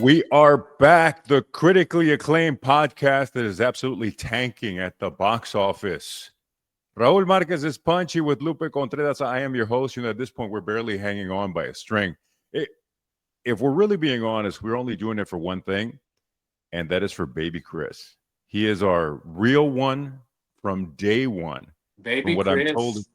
We are back, the critically acclaimed podcast that is absolutely tanking at the box office. Raul Marquez is Punchy with Lupe Contreras. I am your host. At this point, we're barely hanging on by a string. If we're really being honest, we're only doing it for one thing, and that is for baby Chris. He is our real one from day one. From Baby what I'm told, Chris.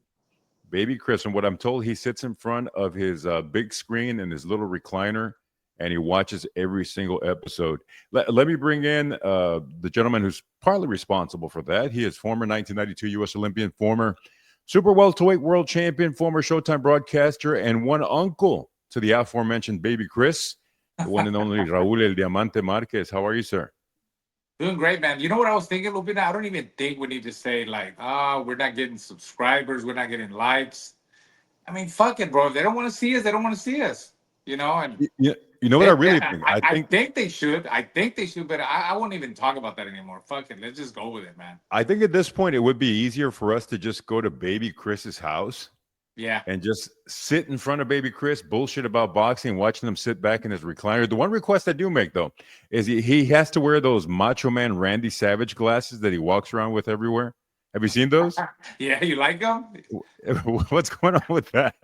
baby Chris, from what I'm told, he sits in front of his big screen and his little recliner, and he watches every single episode. Let me bring in the gentleman who's partly responsible for that. He is former 1992 U.S. Olympian, former super welterweight world champion, former Showtime broadcaster, and one uncle to the aforementioned baby Chris, the one and only Raul El Diamante Marquez. How are you, sir? Doing great, man. You know what I was thinking, Lupina? I don't even think we need to say, like, we're not getting subscribers, we're not getting likes. I mean, fuck it, bro. If they don't want to see us, they don't want to see us. And You know what I really think? I think they should. I think they should, but I won't even talk about that anymore. Fuck it. Let's just go with it, man. I think at this point it would be easier for us to just go to baby Chris's house Yeah. and just sit in front of baby Chris, bullshit about boxing, watching him sit back in his recliner. The one request I do make, though, is he has to wear those Macho Man Randy Savage glasses that he walks around with everywhere. Have you seen those? Yeah, you like them? What's going on with that?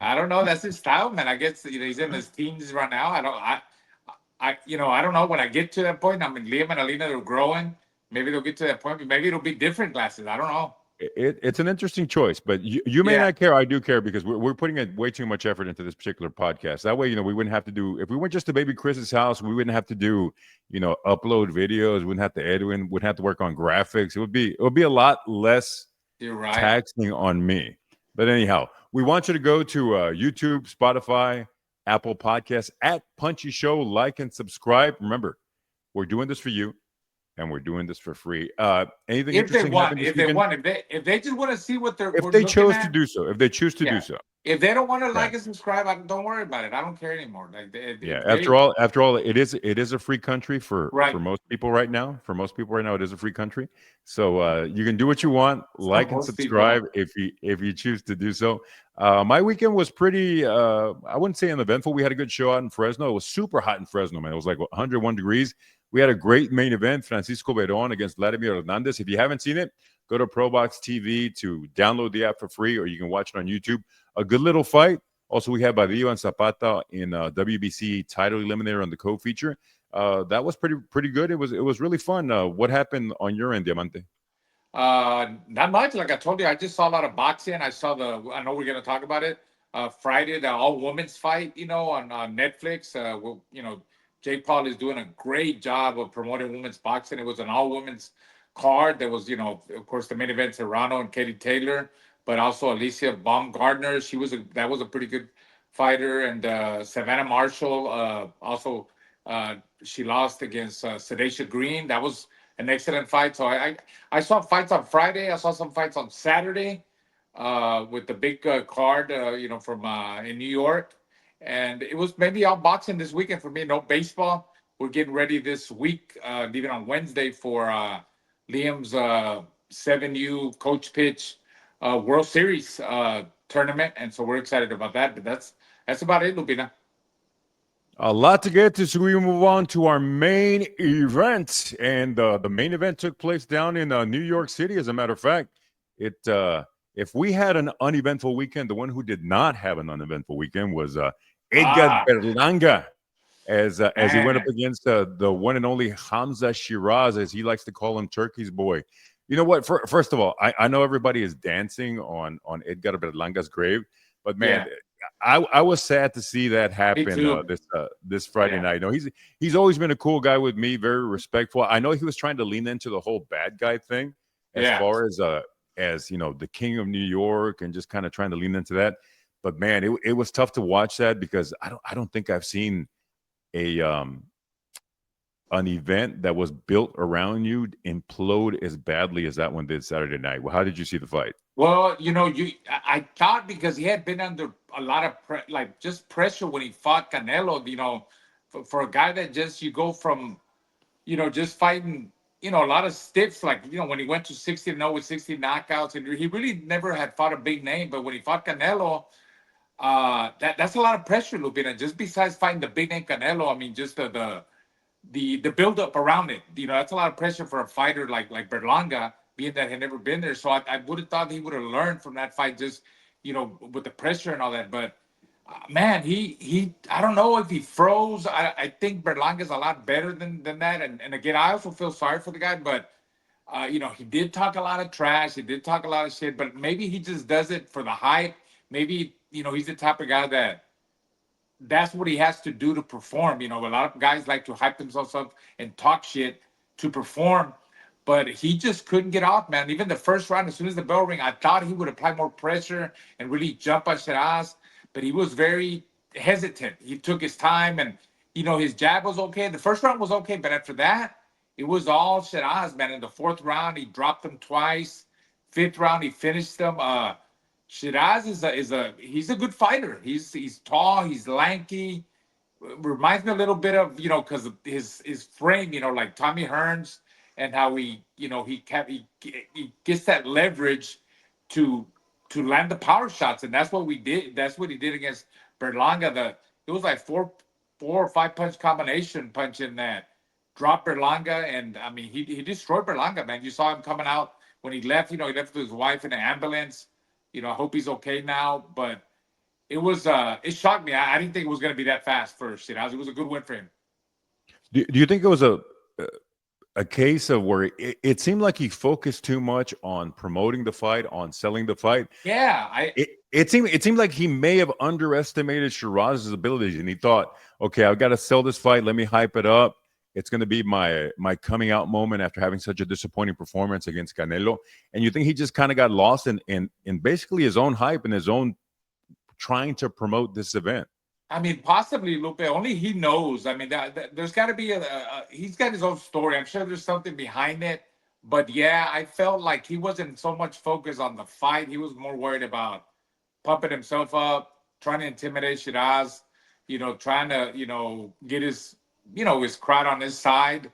I don't know. That's his style, man. I guess he's in his teens right now. I don't know. When I get to that point, I mean, Liam and Alina, they're growing. Maybe they'll get to that point, but maybe it'll be different glasses. I don't know. It's an interesting choice, but you may not care. I do care because we're putting way too much effort into this particular podcast. That way, we wouldn't have to do, if we went just to baby Chris's house, we wouldn't have to do, upload videos. We wouldn't have to edit, wouldn't have to work on graphics. It would be a lot less You're right. taxing on me. But anyhow, we want you to go to YouTube, Spotify, Apple Podcasts at Punchy Show, like and subscribe. Remember, we're doing this for you. And we're doing this for free. Anything If interesting? if they just want to see what they're if they chose to do so, if they choose to do so. If they don't want to like and subscribe, don't worry about it. I don't care anymore. After all, it is a free country for most people right now. For most people right now, it is a free country. So you can do what you want, like and subscribe if you choose to do so. My weekend was pretty. I wouldn't say uneventful. We had a good show out in Fresno. It was super hot in Fresno, man. It was like 101 degrees. We had a great main event, Francisco Verón against Vladimir Hernandez. If you haven't seen it, go to ProBox TV to download the app for free, or you can watch it on YouTube. A good little fight. Also, we had Badillo and Zapata in WBC title eliminator on the co-feature. That was pretty good. It was really fun. What happened on your end, Diamante? Not much. Like I told you, I just saw a lot of boxing. I know we're going to talk about it. Friday, the all-women's fight, on Netflix. Jake Paul is doing a great job of promoting women's boxing. It was an all-women's card. There was, of course, the main event, Serrano and Katie Taylor, but also Alicia Baumgardner. That was a pretty good fighter. And Savannah Marshall, also, she lost against Sadisha Green. That was an excellent fight. So I saw fights on Friday. I saw some fights on Saturday with the big card, from in New York. And it was maybe all boxing this weekend for me. No baseball. We're getting ready this week, leaving on Wednesday for Liam's 7U Coach Pitch World Series tournament. And so we're excited about that. But that's about it, Lupina. A lot to get to, so we move on to our main event. And the main event took place down in New York City. As a matter of fact, if we had an uneventful weekend, the one who did not have an uneventful weekend was Edgar Berlanga, as he went up against the one and only Hamza Sheeraz, as he likes to call him, Turkey's boy. You know what? First of all, I know everybody is dancing on Edgar Berlanga's grave, but man, I was sad to see that happen this Friday night. No, he's always been a cool guy with me, very respectful. I know he was trying to lean into the whole bad guy thing, as far as the king of New York, and just kind of trying to lean into that. But man, it was tough to watch that, because I don't think I've seen an event that was built around you implode as badly as that one did Saturday night. Well, how did you see the fight? Well, I thought, because he had been under a lot of pressure when he fought Canelo. For a guy that you go from, just fighting, a lot of stiffs, when he went to 60-0 with 60 knockouts, and he really never had fought a big name. But when he fought Canelo, that's a lot of pressure, Lupina. Just besides fighting the big name Canelo, I mean, just the the build up around it. That's a lot of pressure for a fighter like Berlanga, being that had never been there. So I would have thought he would have learned from that fight, just with the pressure and all that. But man, he I don't know if he froze. I think Berlanga's a lot better than that. And again, I also feel sorry for the guy, but he did talk a lot of trash. He did talk a lot of shit, but maybe he just does it for the hype. Maybe, he's the type of guy that's what he has to do to perform. A lot of guys like to hype themselves up and talk shit to perform, but he just couldn't get off, man. Even the first round, as soon as the bell rang, I thought he would apply more pressure and really jump on Sheeraz, but he was very hesitant. He took his time, and his jab was okay. The first round was okay, but after that, it was all Sheeraz, man. In the fourth round, he dropped him twice. Fifth round, he finished him. Shiraz is a he's a good fighter. He's tall, he's lanky. Reminds me a little bit of because of his frame, like Tommy Hearns, and how he gets that leverage to land the power shots, and that's what we did. That's what he did against Berlanga. It was like four or five punch combination punch in that dropped Berlanga, and I mean he destroyed Berlanga, man. You saw him coming out when he left. He left with his wife in an ambulance. I hope he's okay now. But it shocked me. I didn't think it was going to be that fast for Shiraz. It was a good win for him. Do you think it was a case of where it seemed like he focused too much on promoting the fight, on selling the fight? Yeah, It seemed like he may have underestimated Shiraz's abilities, and he thought, okay, I've got to sell this fight. Let me hype it up. It's going to be my coming out moment after having such a disappointing performance against Canelo. And you think he just kind of got lost in basically his own hype and his own trying to promote this event? I mean, possibly Lupe. Only he knows. I mean, there's got to be he's got his own story. I'm sure there's something behind it. But yeah, I felt like he wasn't so much focused on the fight. He was more worried about pumping himself up, trying to intimidate Shiraz, trying to, get his crowd on his side,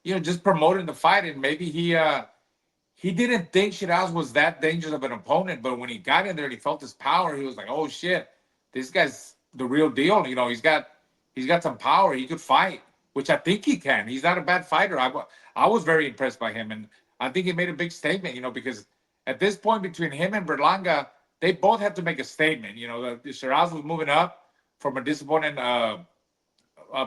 just promoting the fight. And maybe he didn't think Shiraz was that dangerous of an opponent, but when he got in there and he felt his power, he was like, "Oh shit, this guy's the real deal." He's got some power. He could fight, which I think he can. He's not a bad fighter. I was very impressed by him, and I think he made a big statement. Because at this point between him and Berlanga, they both had to make a statement. The Shiraz was moving up from a disappointing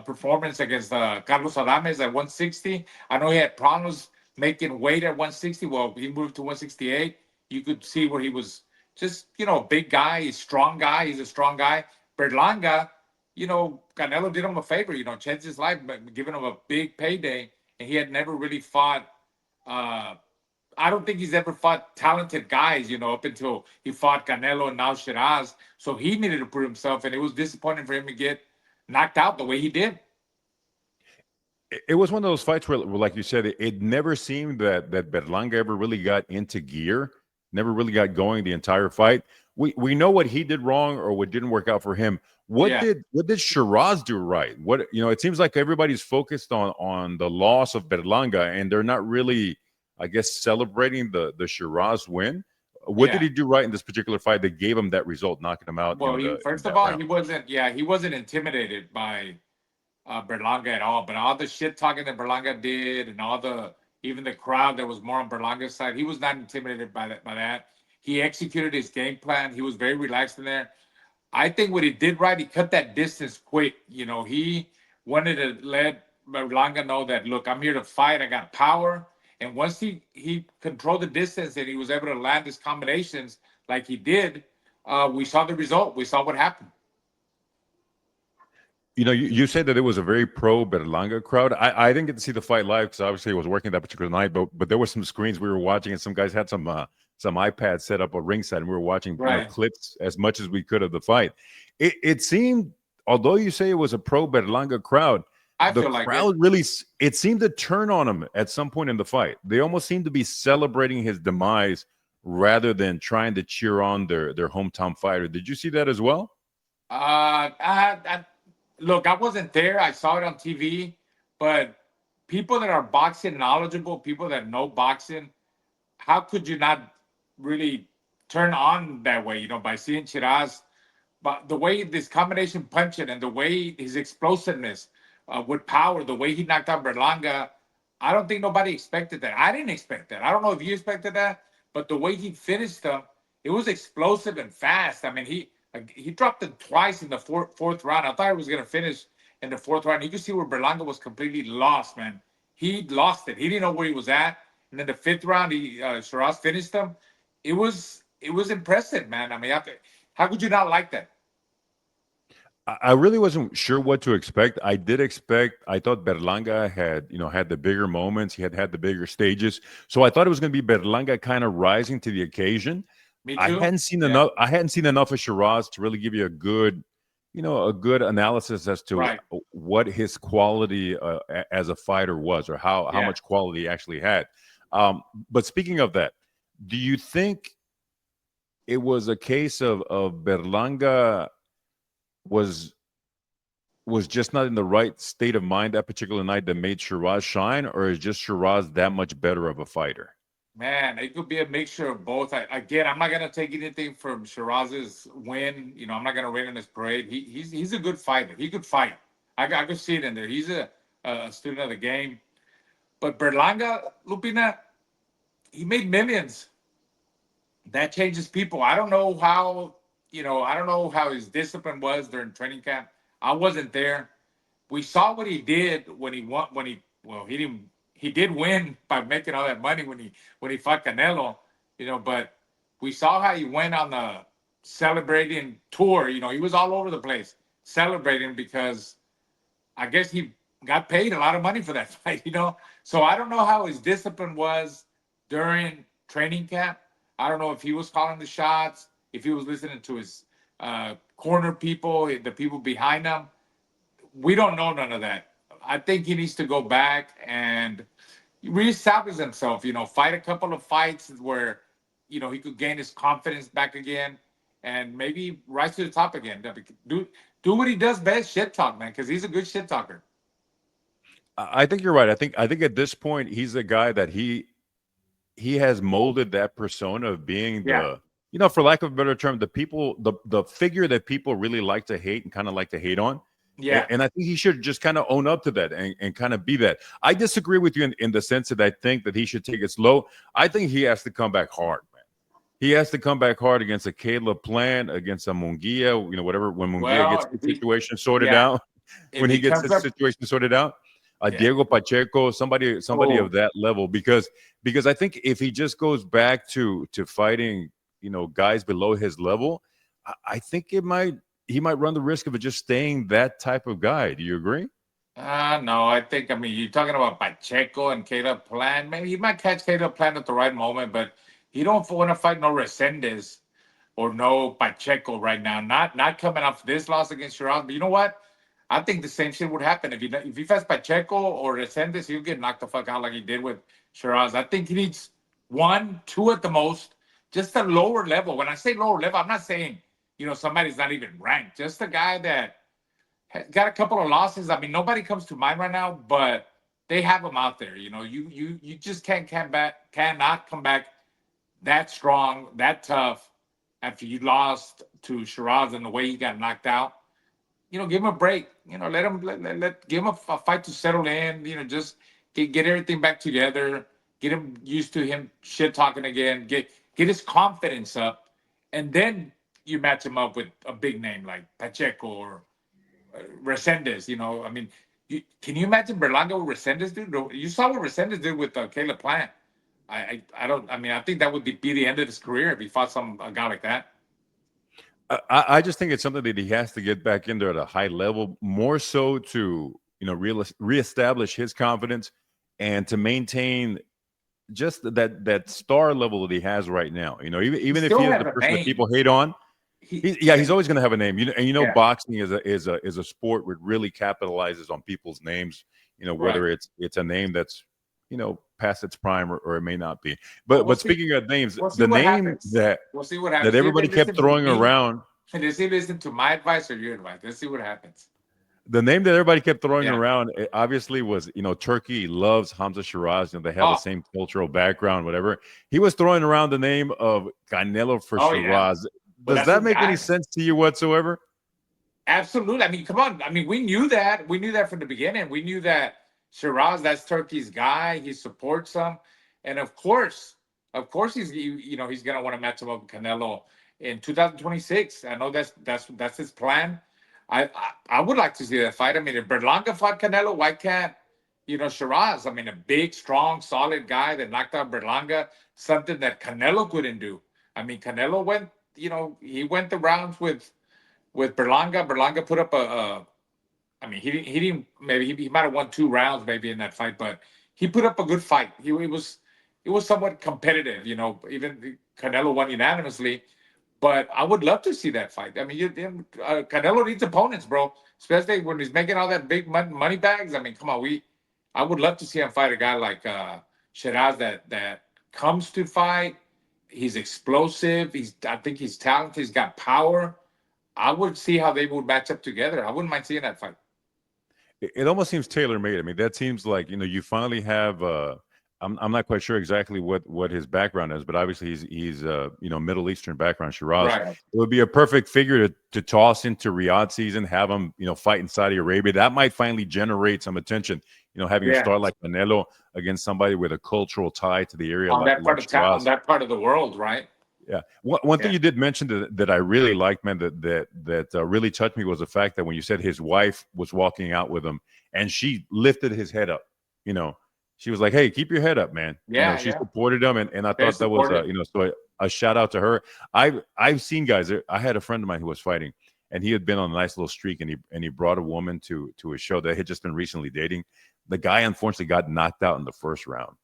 performance against Carlos Adames at 160. I know he had problems making weight at 160. Well, he moved to 168. You could see where he was just, a big guy, he's a strong guy. He's a strong guy. Berlanga, Canelo did him a favor, changed his life, giving him a big payday. And he had never really fought. I don't think he's ever fought talented guys, up until he fought Canelo and now Shiraz. So he needed to prove himself, and it was disappointing for him to get knocked out the way he did. It was one of those fights where, like you said, it never seemed that Berlanga ever really got into gear, never really got going the entire fight. We know what he did wrong or what didn't work out for him. What Yeah. did Shiraz do right? It seems like everybody's focused on the loss of Berlanga, and they're not really, I guess, celebrating the Shiraz win. What did Yeah. he do right in this particular fight that gave him that result, knocking him out Well, in first of that all, round? he wasn't intimidated by Berlanga at all. But all the shit talking that Berlanga did, and even the crowd that was more on Berlanga's side, he was not intimidated by that. He executed his game plan. He was very relaxed in there. I think what he did right, he cut that distance quick. He wanted to let Berlanga know that, look, I'm here to fight. I got power. And once he controlled the distance and he was able to land his combinations like he did, we saw the result. We saw what happened. You said that it was a very pro Berlanga crowd. I didn't get to see the fight live because obviously I was working that particular night, but there were some screens we were watching, and some guys had some iPads set up a ringside, and we were watching Right. clips as much as we could of the fight. It seemed, although you say it was a pro Berlanga crowd, I the feel like crowd really it seemed to turn on him at some point in the fight. They almost seemed to be celebrating his demise rather than trying to cheer on their hometown fighter. Did you see that as well? Look, I wasn't there. I saw it on TV, but people that are boxing knowledgeable, people that know boxing, how could you not really turn on that way? By seeing Shiraz, but the way this combination punching and the way his explosiveness, with power, the way he knocked out Berlanga. I don't think nobody expected that. I didn't expect that. I don't know if you expected that, but the way he finished them, it was explosive and fast. I mean, he dropped it twice in the fourth round. I thought he was going to finish in the fourth round. You could see where Berlanga was completely lost, man. He lost it. He didn't know where he was at. And then the fifth round, Sheeraz finished him. It was impressive, man. I mean, how could you not like that? I really wasn't sure what to expect. I did expect. I thought Berlanga had the bigger moments. He had the bigger stages. So I thought it was going to be Berlanga kind of rising to the occasion. Me I too. hadn't seen Yeah. enough. I hadn't seen enough of Shiraz to really give you a good analysis as to Right. what his quality as a fighter was, or how Yeah. much quality he actually had. But speaking of that, do you think it was a case of Berlanga was just not in the right state of mind that particular night that made Shiraz shine, or is just Shiraz that much better of a fighter? Man, it could be a mixture of both. Again, I'm not gonna take anything from Shiraz's win. I'm not gonna rain on his parade. He's a good fighter. He could fight. I could see it in there. He's a student of the game. But Berlanga, Lupina, he made millions. That changes people. I don't know how his discipline was during training camp. I wasn't there. We saw what he did when he won. He didn't. He did win by making all that money when he fought Canelo. But we saw how he went on the celebrating tour. He was all over the place celebrating because I guess he got paid a lot of money for that fight. So I don't know how his discipline was during training camp. I don't know if he was calling the shots, if he was listening to his corner people, the people behind him. We don't know none of that. I think he needs to go back and reestablish himself. Fight a couple of fights where he could gain his confidence back again, and maybe rise to the top again. Do what he does best, shit talk, man, because he's a good shit talker. I think you're right. I think at this point he's a guy that he has molded that persona of being Yeah, for lack of a better term, the figure that people really like to hate and kind of like to hate on. yeah. And I think he should just kind of own up to that and kind of be that. I disagree with you in the sense that I think that he should take it slow. I think he has to come back hard, man. He has to come back hard against a Caleb Plant, against a Munguia, whatever, when Munguia gets Well, the situation sorted yeah. out, If when he he gets comes his up, situation sorted out. yeah. Diego Pacheco, somebody Oh, of that level, because I think if he just goes back to fighting, guys below his level, I think he might run the risk of it just staying that type of guy. Do you agree? no, I mean, you're talking about Pacheco and Caleb Plant. Maybe he might catch Caleb Plant at the right moment, but you don't want to fight no Resendez or no Pacheco right now. Not coming off this loss against Shiraz. But you know what? I think the same shit would happen if he fights Pacheco or Resendez, he'll get knocked the fuck out like he did with Shiraz. I think he needs one, two at the most, just a lower level. When I say lower level, I'm not saying somebody's not even ranked. Just a guy that got a couple of losses. I mean, nobody comes to mind right now, but they have them out there. You just cannot come back that strong, that tough after you lost to Shiraz and the way he got knocked out. Give him a break. Let him give him a fight to settle in. Just get everything back together. Get him used to him shit talking again. Get his confidence up, and then you match him up with a big name like Pacheco or Resendez. I mean, can you imagine Berlanga with Resendez, dude? You saw what Resendez did with Caleb Plant. I don't. I mean, I think that would be the end of his career if he fought a guy like that. I just think it's something that he has to get back into at a high level, more so to reestablish his confidence and to maintain just that star level that he has right now. He Even if still he is has the a person that name. people hate on, he's always going to have a name. Yeah, Boxing is a sport that really capitalizes on people's names. right. Whether it's a name that's past its prime or it may not be. Well, But speaking of names, we'll see the what name happens. We'll see what that happens. See if they everybody kept listen to throwing me. around. And they listen to my advice or your advice. Let's see what happens. The name that everybody kept throwing Yeah. around, obviously, was Turkey loves Hamza Shiraz. They have the Oh, same cultural background, whatever. He was throwing around the name of Canelo for oh yeah. Shiraz. But Does that's that his make any guy. sense to you whatsoever? Absolutely. I mean, come on. I mean, we knew that. We knew that from the beginning. We knew that Shiraz, that's Turkey's guy. He supports him, and of course, he's gonna want to match him up with Canelo in 2026. I know that's his plan. I would like to see that fight. I mean, if Berlanga fought Canelo, why can't Shiraz? I mean, a big, strong, solid guy that knocked out Berlanga, something that Canelo couldn't do. I mean, Canelo went, he went the rounds with Berlanga. Berlanga put up I mean, he didn't maybe he might have won 2 rounds maybe in that fight, but he put up a good fight. It was somewhat competitive, Even Canelo won unanimously, but I would love to see that fight. I mean, Canelo needs opponents, bro. Especially when he's making all that big money bags. I mean, come on, I would love to see him fight a guy like Sheeraz that comes to fight. He's explosive. I think he's talented. He's got power. I would see how they would match up together. I wouldn't mind seeing that fight. It almost seems tailor made. I mean, that seems like you finally have. I'm not quite sure exactly what his background is, but obviously he's Middle Eastern background. Shiraz. Right. It would be a perfect figure to toss into Riyadh season, have him fight in Saudi Arabia. That might finally generate some attention. Having a Yeah. star like Canelo against somebody with a cultural tie to the area On that like part of town, on Shiraz. that part of the world, right? Yeah. One thing Yeah. you did mention that I really liked, man, that really touched me was the fact that when you said his wife was walking out with him and she lifted his head up, you know, she was like, "Hey, keep your head up, man." Yeah, She yeah. supported him, and I Very thought that was, supportive. so a shout out to her. I've seen guys. I had a friend of mine who was fighting, and he had been on a nice little streak, and he brought a woman to a show that had just been recently dating. The guy unfortunately got knocked out in the first round,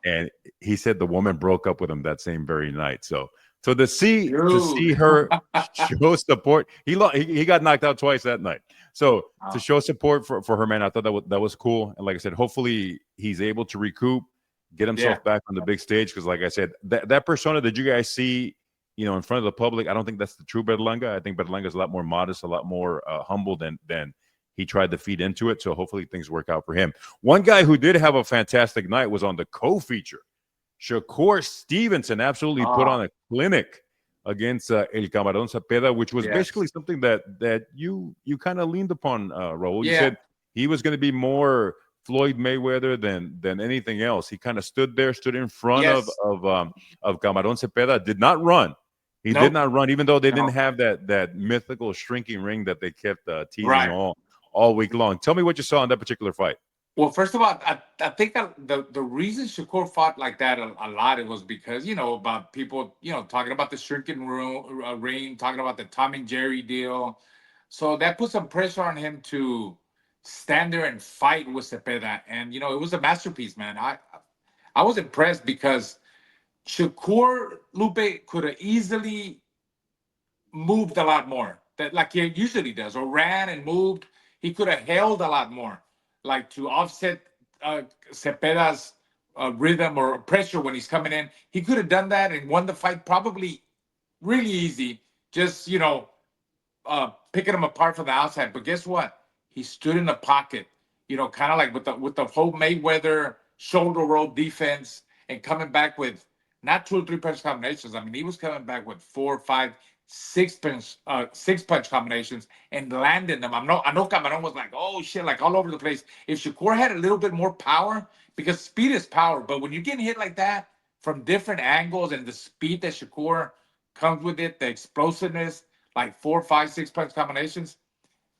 and he said the woman broke up with him that same very night. So to see Dude. her show support, he got knocked out twice that night. So to Wow. show support for her, man, I thought that was cool. And like I said, hopefully he's able to recoup, get Yeah. himself back on the big stage. Because like I said, that persona that you guys see, in front of the public, I don't think that's the true Berlanga. I think Berlanga is a lot more modest, a lot more humble than he tried to feed into it. So hopefully things work out for him. One guy who did have a fantastic night was on the co-feature. Shakur Stevenson absolutely put on Oh, a clinic against El Camarón Cepeda, which was basically yes. something that you kind of leaned upon, Raul. You Yeah. said he was going to be more Floyd Mayweather than anything else. He kind of stood in front of Yes. Camarón Cepeda, did not run. He did Nope. not run, even though they didn't No. have that mythical shrinking ring that they kept teasing Right. all week long. Tell me what you saw in that particular fight. Well, first of all, I think that the reason Shakur fought like that a lot, it was because, about people, talking about the shrinking ring, talking about the Tom and Jerry deal. So that put some pressure on him to stand there and fight with Cepeda. And, it was a masterpiece, man. I was impressed because Shakur Lupe could have easily moved a lot more, that like he usually does, or ran and moved. He could have held a lot more, like to offset Cepeda's rhythm or pressure when he's coming in. He could have done that and won the fight probably really easy. Just picking him apart from the outside. But guess what? He stood in the pocket. Kind of like with the whole Mayweather shoulder roll defense and coming back with not 2 or 3 punch combinations. I mean, he was coming back with 4, 5, 6 punch combinations and landing them. I know Cameron was like, oh shit, like all over the place. If Shakur had a little bit more power, because speed is power, but when you're getting hit like that from different angles and the speed that Shakur comes with it, the explosiveness, like 4, 5, 6 punch combinations,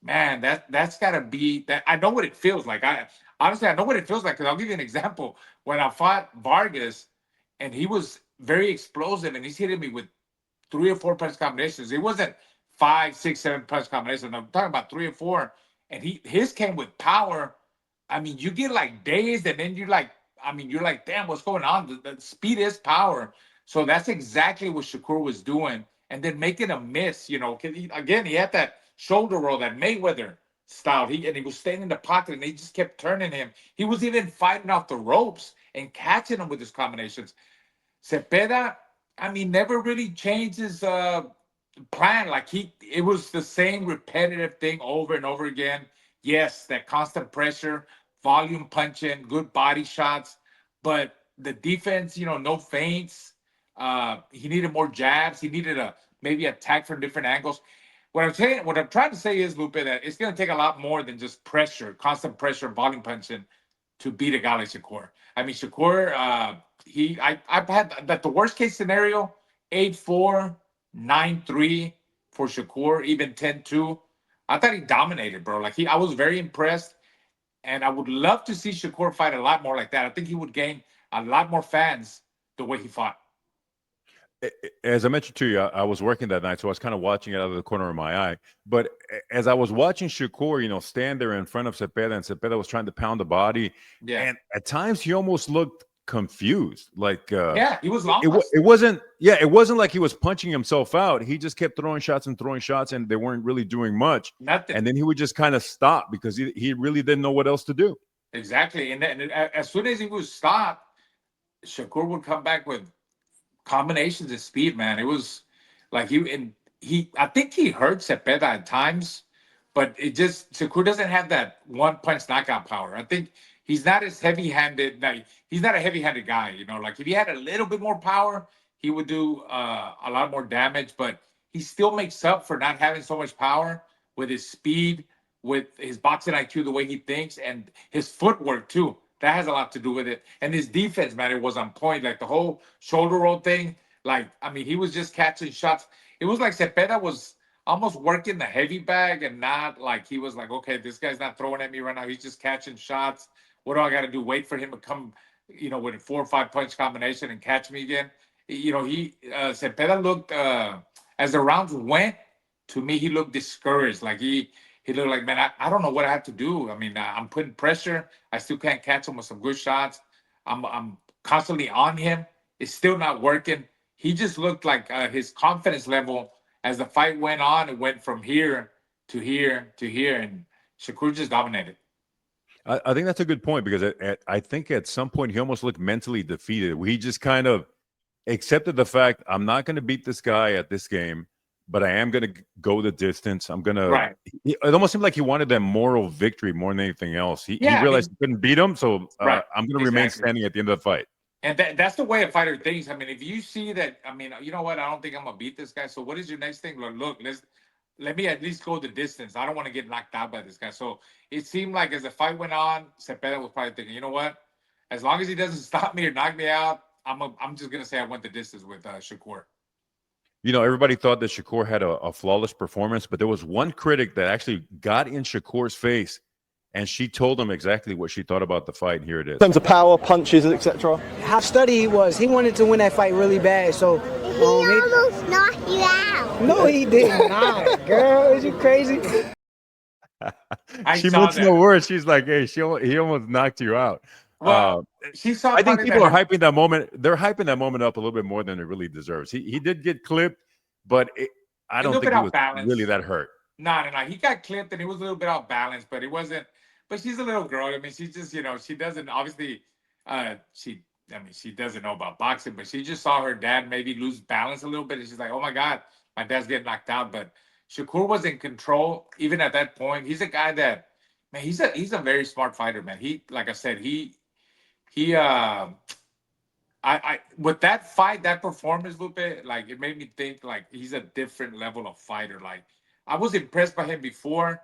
man, that's gotta be that. I know what it feels like. I know what it feels like because I'll give you an example. When I fought Vargas, and he was very explosive, and he's hitting me with 3 or 4 punch combinations. It wasn't 5, 6, 7 punch combinations. I'm talking about 3 or 4, and his came with power. I mean, you get like dazed, and then you're like, damn, what's going on? The speed is power. So that's exactly what Shakur was doing, and then making a miss. 'Cause again, he had that shoulder roll, that Mayweather style. He was staying in the pocket, and they just kept turning him. He was even fighting off the ropes and catching him with his combinations. Cepeda, I mean, never really changed his plan. Like it was the same repetitive thing over and over again. Yes, that constant pressure, volume punching, good body shots, but the defense, no feints. He needed more jabs. He needed maybe attack from different angles. what I'm trying to say is, Lupe, that it's going to take a lot more than just pressure, constant pressure, volume punching to beat a guy like Shakur. I mean, Shakur, I've had that the worst case scenario, 8-4, 9-3 for Shakur, even 10-2. I thought he dominated, bro. Like I was very impressed, and I would love to see Shakur fight a lot more like that. I think he would gain a lot more fans the way he fought. As I mentioned to you, I was working that night, so I was kind of watching it out of the corner of my eye. But as I was watching Shakur, stand there in front of Cepeda, and Cepeda was trying to pound the body, Yeah, and at times he almost looked confused. Like yeah, he was lost. it wasn't, yeah, it wasn't like he was punching himself out. He just kept throwing shots and throwing shots, and they weren't really doing much. Nothing. And then he would just kind of stop because he really didn't know what else to do. Exactly. And then as soon as he was stopped, Shakur would come back with combinations of speed, man. It was like I think he hurt Cepeda at times, but it just Shakur doesn't have that one punch knockout power. I think he's not as heavy handed. Like he's not a heavy handed guy, Like if he had a little bit more power, he would do a lot more damage. But he still makes up for not having so much power with his speed, with his boxing IQ, the way he thinks, and his footwork too. That has a lot to do with it. And his defense, man, it was on point. Like the whole shoulder roll thing. Like, I mean, he was just catching shots. It was like Cepeda was almost working the heavy bag and not like he was like, okay, this guy's not throwing at me right now. He's just catching shots. What do I got to do? Wait for him to come, with a 4 or 5 punch combination and catch me again. Cepeda looked, as the rounds went, to me, he looked discouraged. Like he looked like, man, I don't know what I have to do. I mean, I'm putting pressure. I still can't catch him with some good shots. I'm constantly on him. It's still not working. He just looked like his confidence level as the fight went on, it went from here to here to here, and Shakur just dominated. I think that's a good point because I think at some point he almost looked mentally defeated. He just kind of accepted the fact I'm not going to beat this guy at this game, but I am going to go the distance. I'm going to. Right. It almost seemed like he wanted that moral victory more than anything else. He Yeah, I realized mean, he couldn't beat him, so right. I'm going to remain Exactly. standing at the end of the fight. And that's the way a fighter thinks. I mean, if you see that, I mean, you know what? I don't think I'm gonna beat this guy. So what is your next thing? Look, let me at least go the distance. I don't want to get knocked out by this guy. So it seemed like as the fight went on, Cepeda was probably thinking, you know what? As long as he doesn't stop me or knock me out, I'm just gonna say I went the distance with Shakur. Everybody thought that Shakur had a flawless performance, but there was one critic that actually got in Shakur's face, and she told him exactly what she thought about the fight. And here it is. In terms of power, punches, etc. How steady he was. He wanted to win that fight really bad. So he almost knocked you out. No, he did not. Girl, is you crazy? She makes no words. She's like, "Hey, he almost knocked you out." Well, she saw. I think people are hyping that moment. They're hyping that moment up a little bit more than it really deserves. He did get clipped, but I don't think he was really that hurt. No. He got clipped and he was a little bit off balance, but it wasn't. But she's a little girl. I mean, she's just, she doesn't obviously. She doesn't know about boxing, but she just saw her dad maybe lose balance a little bit, and she's like, "Oh my God, my dad's getting knocked out." But Shakur was in control even at that point. He's a guy that, man, he's a very smart fighter, man. He, like I said, I with that fight, that performance, Lupe, like it made me think like he's a different level of fighter. Like I was impressed by him before,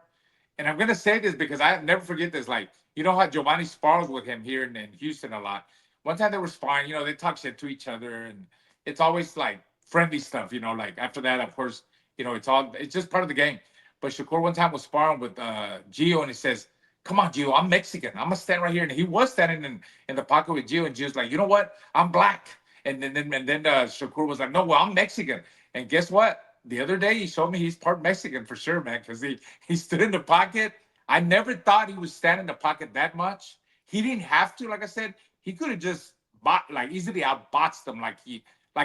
and I'm gonna say this because I never forget this. Like you know how Giovanni spars with him here in Houston a lot. One time they were sparring, they talk shit to each other, and it's always like friendly stuff. Like after that, of course, it's just part of the game. But Shakur one time was sparring with Gio, and he says, "Come on, Gio, I'm Mexican. I'm gonna stand right here." And he was standing in the pocket with Gio, and Gio's like, "You know what? I'm black." And then Shakur was like, "No, well, I'm Mexican." And guess what? The other day he showed me he's part Mexican for sure, man, because he stood in the pocket. I never thought he would stand in the pocket that much. He didn't have to, like I said, he could have just easily outboxed them like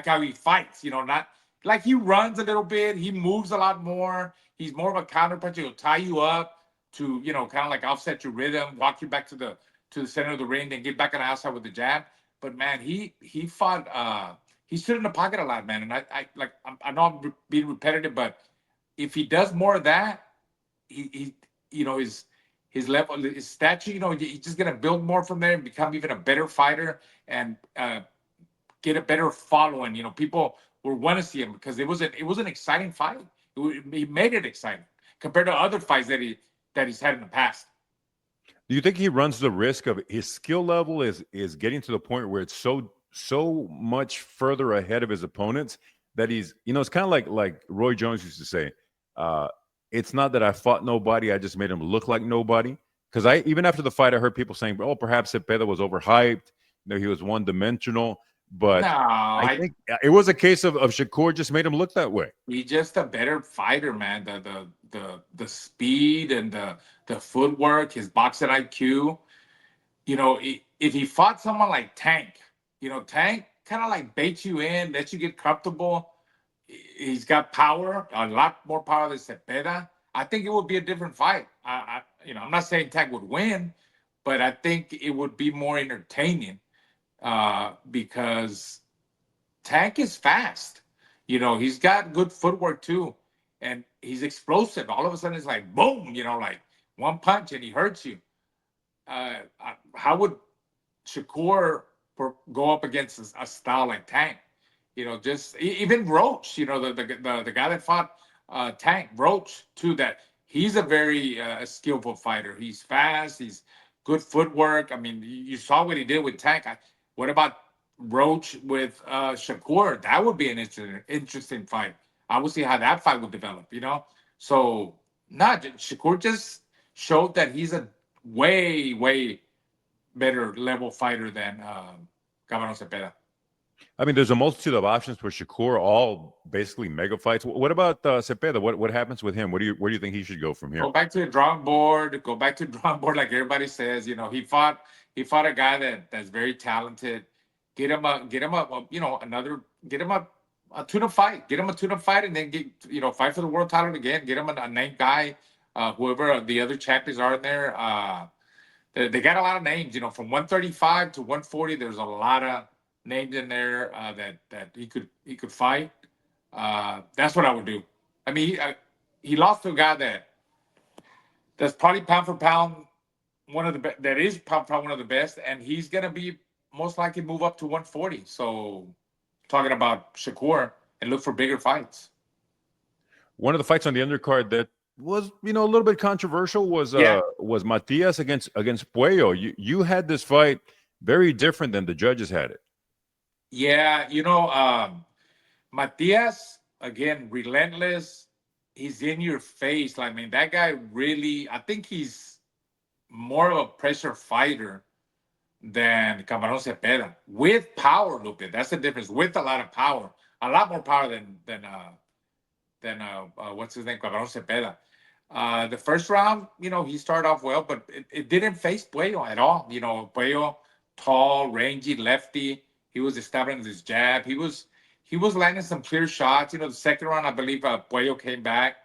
how he fights, not like he runs a little bit, he moves a lot more. He's more of a counter puncher. He'll tie you up to kind of like offset your rhythm, walk you back to the center of the ring, then get back on the outside with the jab. But man, he fought. He stood in the pocket a lot, man. And I know I'm being repetitive, but if he does more of that, he his level, his stature, he's just gonna build more from there and become even a better fighter and get a better following. People will want to see him because it was an exciting fight. He made it exciting compared to other fights that he's had in the past. Do you think he runs the risk of his skill level is getting to the point where it's so much further ahead of his opponents that he's, it's kind of like Roy Jones used to say, it's not that I fought nobody, I just made him look like nobody. Because I even after the fight, I heard people saying, "Oh, perhaps Cepeda was overhyped. He was one-dimensional." But No, I think it was a case of Shakur just made him look that way. he's just a better fighter, man. The speed and the footwork, his boxing IQ. If he fought someone like Tank, Tank kind of like baits you in, lets you get comfortable. He's got power, a lot more power than Cepeda. I think it would be a different fight. I'm not saying Tank would win, but I think it would be more entertaining because Tank is fast. He's got good footwork too, and he's explosive. All of a sudden, it's like boom, like one punch and he hurts you. How would Shakur go up against a style like Tank? Just even Roach. The guy that fought Tank, Roach too. That he's a very skillful fighter. He's fast. He's good footwork. I mean, you saw what he did with Tank. What about Roach with Shakur? That would be an interesting fight. I would see how that fight would develop. So Shakur just showed that he's a way better level fighter than Cameron Cepeda. I mean, there's a multitude of options for Shakur, all basically mega fights. What about Cepeda? What happens with him? Where do you think he should go from here? Go back to the drawing board. Go back to the drawing board, like everybody says. He fought a guy that's very talented. Get him a tune-up fight. Get him a tune-up fight, and then fight for the world title again. Get him a named guy. Whoever the other champions are in there. They got a lot of names. From 135 to 140, there's a lot of names in there that he could fight. That's what I would do. I mean, he lost to a guy that's probably pound for pound one of the best. That is pound for pound one of the best, and he's gonna be most likely move up to 140. So, talking about Shakur, and look for bigger fights. One of the fights on the undercard that was a little bit controversial was Matias against Puello. You had this fight very different than the judges had it. Yeah, Matias, again, relentless. He's in your face. I mean, that guy really, I think he's more of a pressure fighter than Camarón Cepeda. With power, Lupe. That's the difference. With a lot of power. A lot more power than what's his name? Camarón Cepeda. The first round, he started off well, but it didn't face Puello at all. Puello, tall, rangy, lefty. He was establishing his jab. He was landing some clear shots. The second round, I believe Puello came back.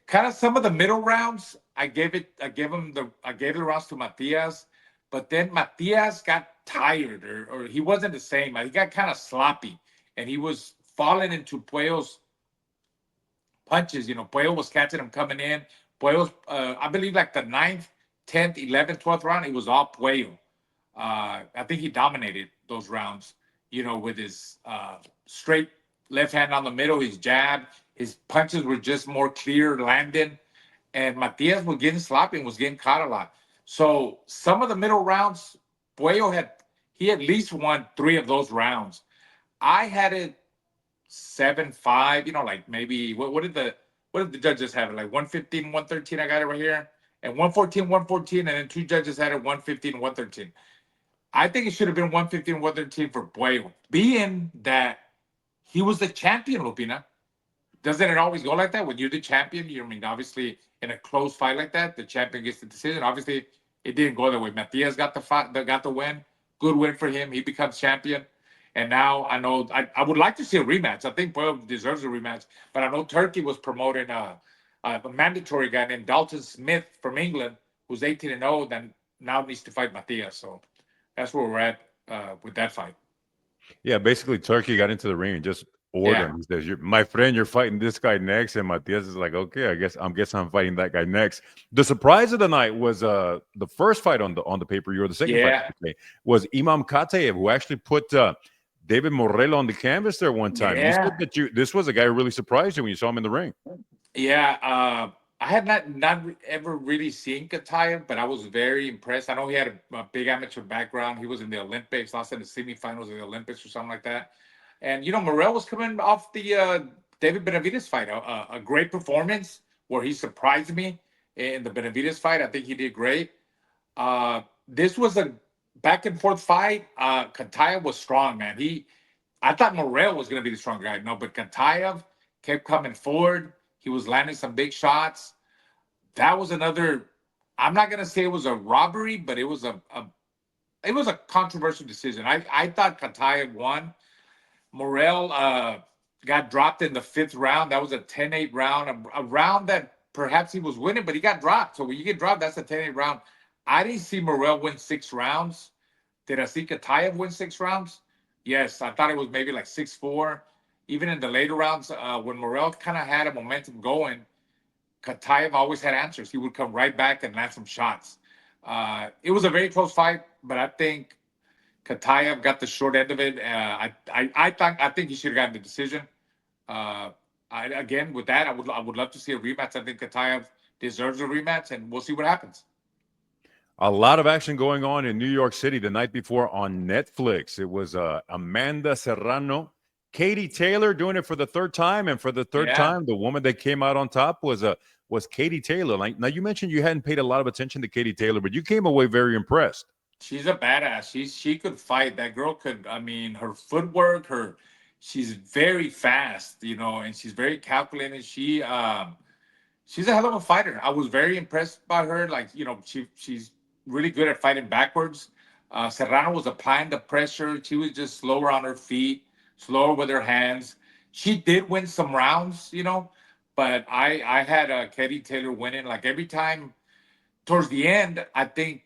Kind of some of the middle rounds, I gave the rounds to Matias, but then Matias got tired or he wasn't the same. He got kind of sloppy, and he was falling into Puello's punches. Puello was catching him coming in. Puello's, I believe, like the 9th, 10th, 11th, 12th round, it was all Puello. I think he dominated those rounds, with his straight left hand on the middle, his jab, his punches were just more clear landing, and Matias was getting sloppy and was getting caught a lot. So some of the middle rounds, Puello he at least won 3 of those rounds. I had it 7-5, like maybe what did the judges have it? Like 115, 113, I got it right here. And 114, 114, and then 2 judges had it 115, 113. I think it should have been 115, 113 for Puello, being that he was the champion, Lupina. Doesn't it always go like that? When you're the champion, obviously in a close fight like that, the champion gets the decision. Obviously, it didn't go that way. Matias got the win. Good win for him. He becomes champion. And now I know I would like to see a rematch. I think Puello deserves a rematch. But I know Turkey was promoting a mandatory guy named Dalton Smith from England, who's 18-0, then now needs to fight Matias. So that's where we're at with that fight. Yeah, basically Turkey got into the ring and just ordered him. He says, my friend, you're fighting this guy next. And Matias is like, okay, I guess I'm fighting that guy next. The surprise of the night was the first fight on the pay-per-view, or the second fight was Imam Kataev, who actually put David Morrell on the canvas there one time. You Yeah. said that this was a guy who really surprised you when you saw him in the ring. Yeah, I had not ever really seen Katayev, but I was very impressed. I know he had a big amateur background. He was in the Olympics, lost in the semifinals of the Olympics or something like that. And Morrell was coming off the David Benavidez fight, a great performance where he surprised me in the Benavidez fight. I think he did great. This was a back and forth fight. Katayev was strong, man. I thought Morrell was going to be the strong guy. No, but Katayev kept coming forward. He was landing some big shots. That was another. I'm not going to say it was a robbery, but it was a controversial decision. I thought Katayev won. Morrell got dropped in the 5th round. That was a 10-8 round, a round that perhaps he was winning, but he got dropped. So when you get dropped, that's a 10-8 round. I didn't see Morrell win 6 rounds. Did I see Katayev win 6 rounds? Yes, I thought it was maybe like 6-4. Even in the later rounds, when Morrell kind of had a momentum going, Katayev always had answers. He would come right back and land some shots. It was a very close fight, but I think Katayev got the short end of it. I think he should have gotten the decision. Again, with that, I would love to see a rematch. I think Katayev deserves a rematch, and we'll see what happens. A lot of action going on in New York City the night before on Netflix. It was Amanda Serrano, Katie Taylor doing it for the 3rd time, and for the 3rd time, the woman that came out on top was Katie Taylor. Like, now, you mentioned you hadn't paid a lot of attention to Katie Taylor, but you came away very impressed. She's a badass. She could fight. That girl could. I mean, her footwork, she's very fast, and she's very calculated. She's a hell of a fighter. I was very impressed by her. Like, she's really good at fighting backwards. Serrano was applying the pressure. She was just slower on her feet, slower with her hands. She did win some rounds, but I had Katie Taylor winning. Like, every time towards the end, I think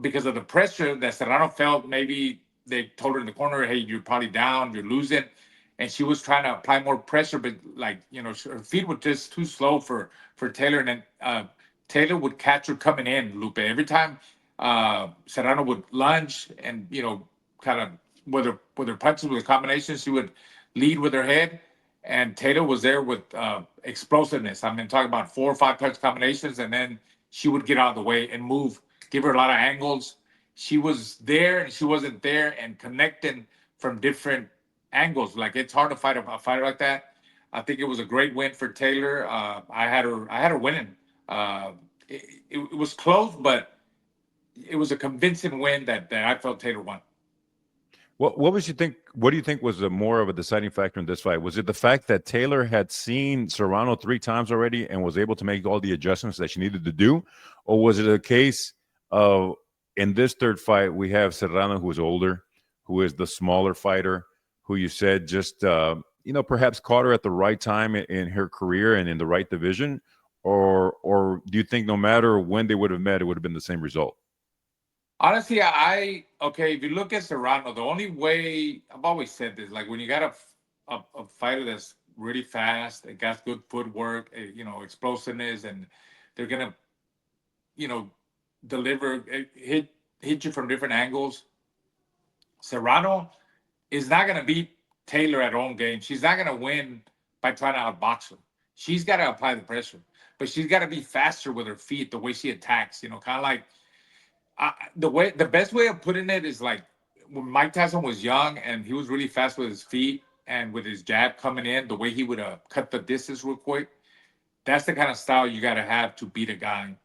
because of the pressure that Serrano felt, maybe they told her in the corner, hey, you're probably down, you're losing. And she was trying to apply more pressure, but her feet were just too slow for Taylor. And then Taylor would catch her coming in, Lupe. Every time Serrano would lunge and, kind of with her punches, with her combinations, she would lead with her head. And Taylor was there with explosiveness. I mean, talking about 4 or 5 punch combinations, and then she would get out of the way and move, give her a lot of angles. She was there and she wasn't there, and connecting from different angles. Like, it's hard to fight a fighter like that. I think it was a great win for Taylor. I had her winning. It was close, but it was a convincing win that I felt Taylor won. What do you think was more of a deciding factor in this fight? Was it the fact that Taylor had seen Serrano 3 times already and was able to make all the adjustments that she needed to do? Or was it a case of, in this 3rd fight, we have Serrano, who is older, who is the smaller fighter, who you said just, perhaps caught her at the right time in her career and in the right division? Or do you think no matter when they would have met, it would have been the same result? Honestly, if you look at Serrano, the only way, I've always said this, like, when you got a fighter that's really fast, it got good footwork, explosiveness, and they're gonna, deliver, hit you from different angles. Serrano is not gonna beat Taylor at her own game. She's not gonna win by trying to outbox her. She's got to apply the pressure, but she's got to be faster with her feet, the way she attacks. Kind of like. The best way of putting it is like when Mike Tyson was young and he was really fast with his feet and with his jab coming in, the way he would cut the distance real quick. That's the kind of style you got to have to beat a guy,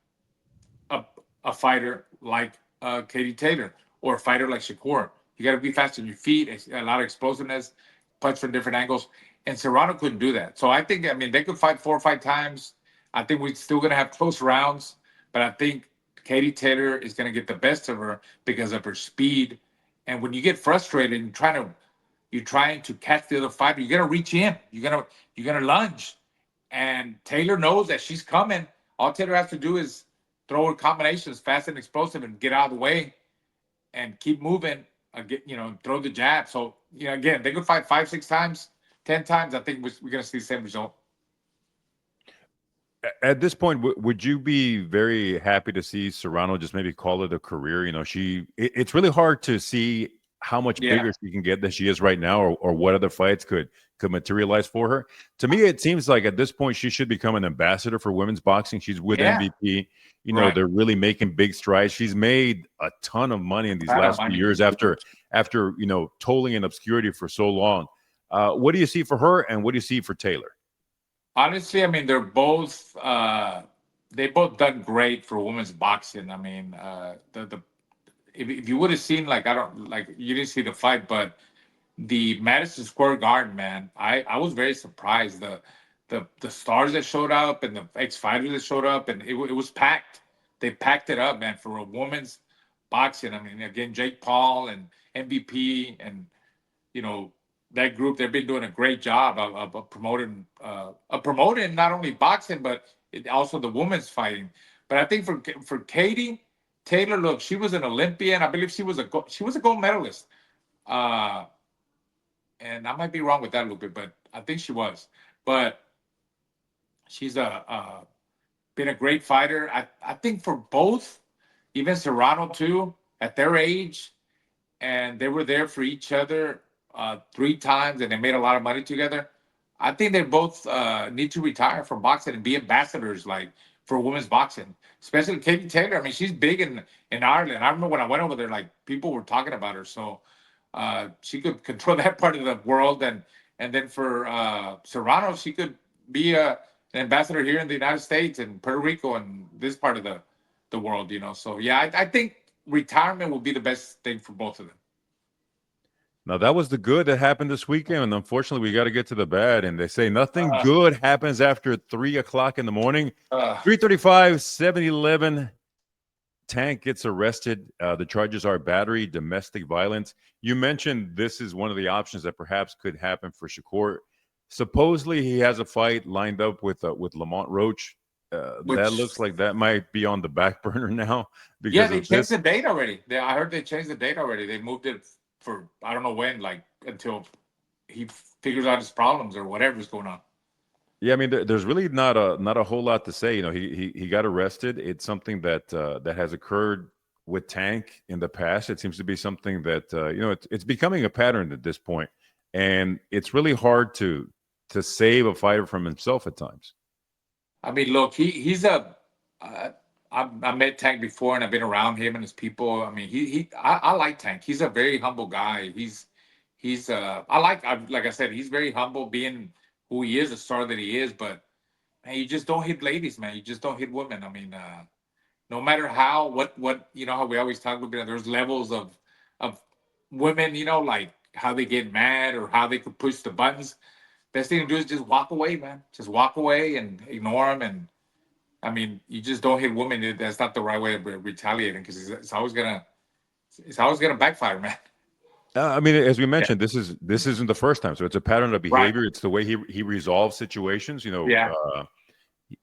a fighter like Katie Taylor, or a fighter like Shakur. You got to be fast on your feet, a lot of explosiveness, punch from different angles. And Serrano couldn't do that. So I think, they could fight 4 or 5 times. I think we're still going to have close rounds, but I think Katie Taylor is going to get the best of her because of her speed. And when you get frustrated and you're trying to catch the other fighter, you're going to reach in. You're going to lunge. And Taylor knows that she's coming. All Taylor has to do is throw her combinations fast and explosive and get out of the way and keep moving. Throw the jab. So, again, they could fight 5, 6 times, 10 times. I think we're going to see the same result. At this point, would you be very happy to see Serrano just maybe call it a career? It's really hard to see how much Yeah. bigger she can get than she is right now, or what other fights could materialize for her. To me, it seems like at this point she should become an ambassador for women's boxing. She's with Yeah. MVP. You know, Right. they're really making big strides. She's made a ton of money in these Ton of last few money. years after you know, tolling in obscurity for so long. What do you see for her, and what do you see for Taylor? Honestly, I mean, they're both they both done great for women's boxing. I mean, the if you would have seen, like, I don't, like, you didn't see the fight, but the Madison Square Garden, man, I was very surprised. The stars that showed up and the ex fighters that showed up, and it was packed. They packed it up, man, for a women's boxing. I mean, again, Jake Paul and MVP, and you know, that group, they've been doing a great job of promoting not only boxing, but also the women's fighting. But I think for Katie Taylor, look, she was an Olympian. I believe she was a gold medalist. Uh, and I might be wrong with that a little bit, but I think she was. But she's been a great fighter. I think for both, even Serrano too, at their age, and they were there for each other 3 times, and they made a lot of money together. I think they both need to retire from boxing and be ambassadors, like, for women's boxing, especially Katie Taylor. I mean, she's big in Ireland. I remember when I went over there, like, people were talking about her. So she could control that part of the world, and then for Serrano, she could be an ambassador here in the United States and Puerto Rico and this part of the world. You know, so yeah, I think retirement will be the best thing for both of them. Now, that was the good that happened this weekend, and unfortunately, we got to get to the bad. And they say nothing good happens after 3 o'clock in the morning. 3:35, 7-Eleven. Tank gets arrested. The charges are battery, domestic violence. You mentioned this is one of the options that perhaps could happen for Shakur. Supposedly, he has a fight lined up with Lamont Roach. That looks like that might be on the back burner now. Because yeah, they changed the date already. I heard they changed the date already. They moved it for I don't know when, like, until he figures out his problems or whatever's going on. Yeah, I mean, there's really not a whole lot to say. You know, he got arrested. It's something that that has occurred with Tank in the past. It seems to be something that you know, it's becoming a pattern at this point, and it's really hard to save a fighter from himself at times. I mean, look, he's I met Tank before, and I've been around him and his people. I mean, I like Tank. He's a very humble guy. He's like I said, he's very humble, being who he is, the star that he is. But man, you just don't hit ladies, man. You just don't hit women. I mean, no matter what you know, how we always talk about, there's levels of women, you know, like how they get mad or how they could push the buttons. Best thing to do is just walk away, man. Just walk away and ignore them. And I mean, you just don't hit women. That's not the right way of retaliating, because it's always gonna backfire, man. I mean, as we mentioned, this isn't the first time, so it's a pattern of behavior. Right. It's the way he resolves situations. You know,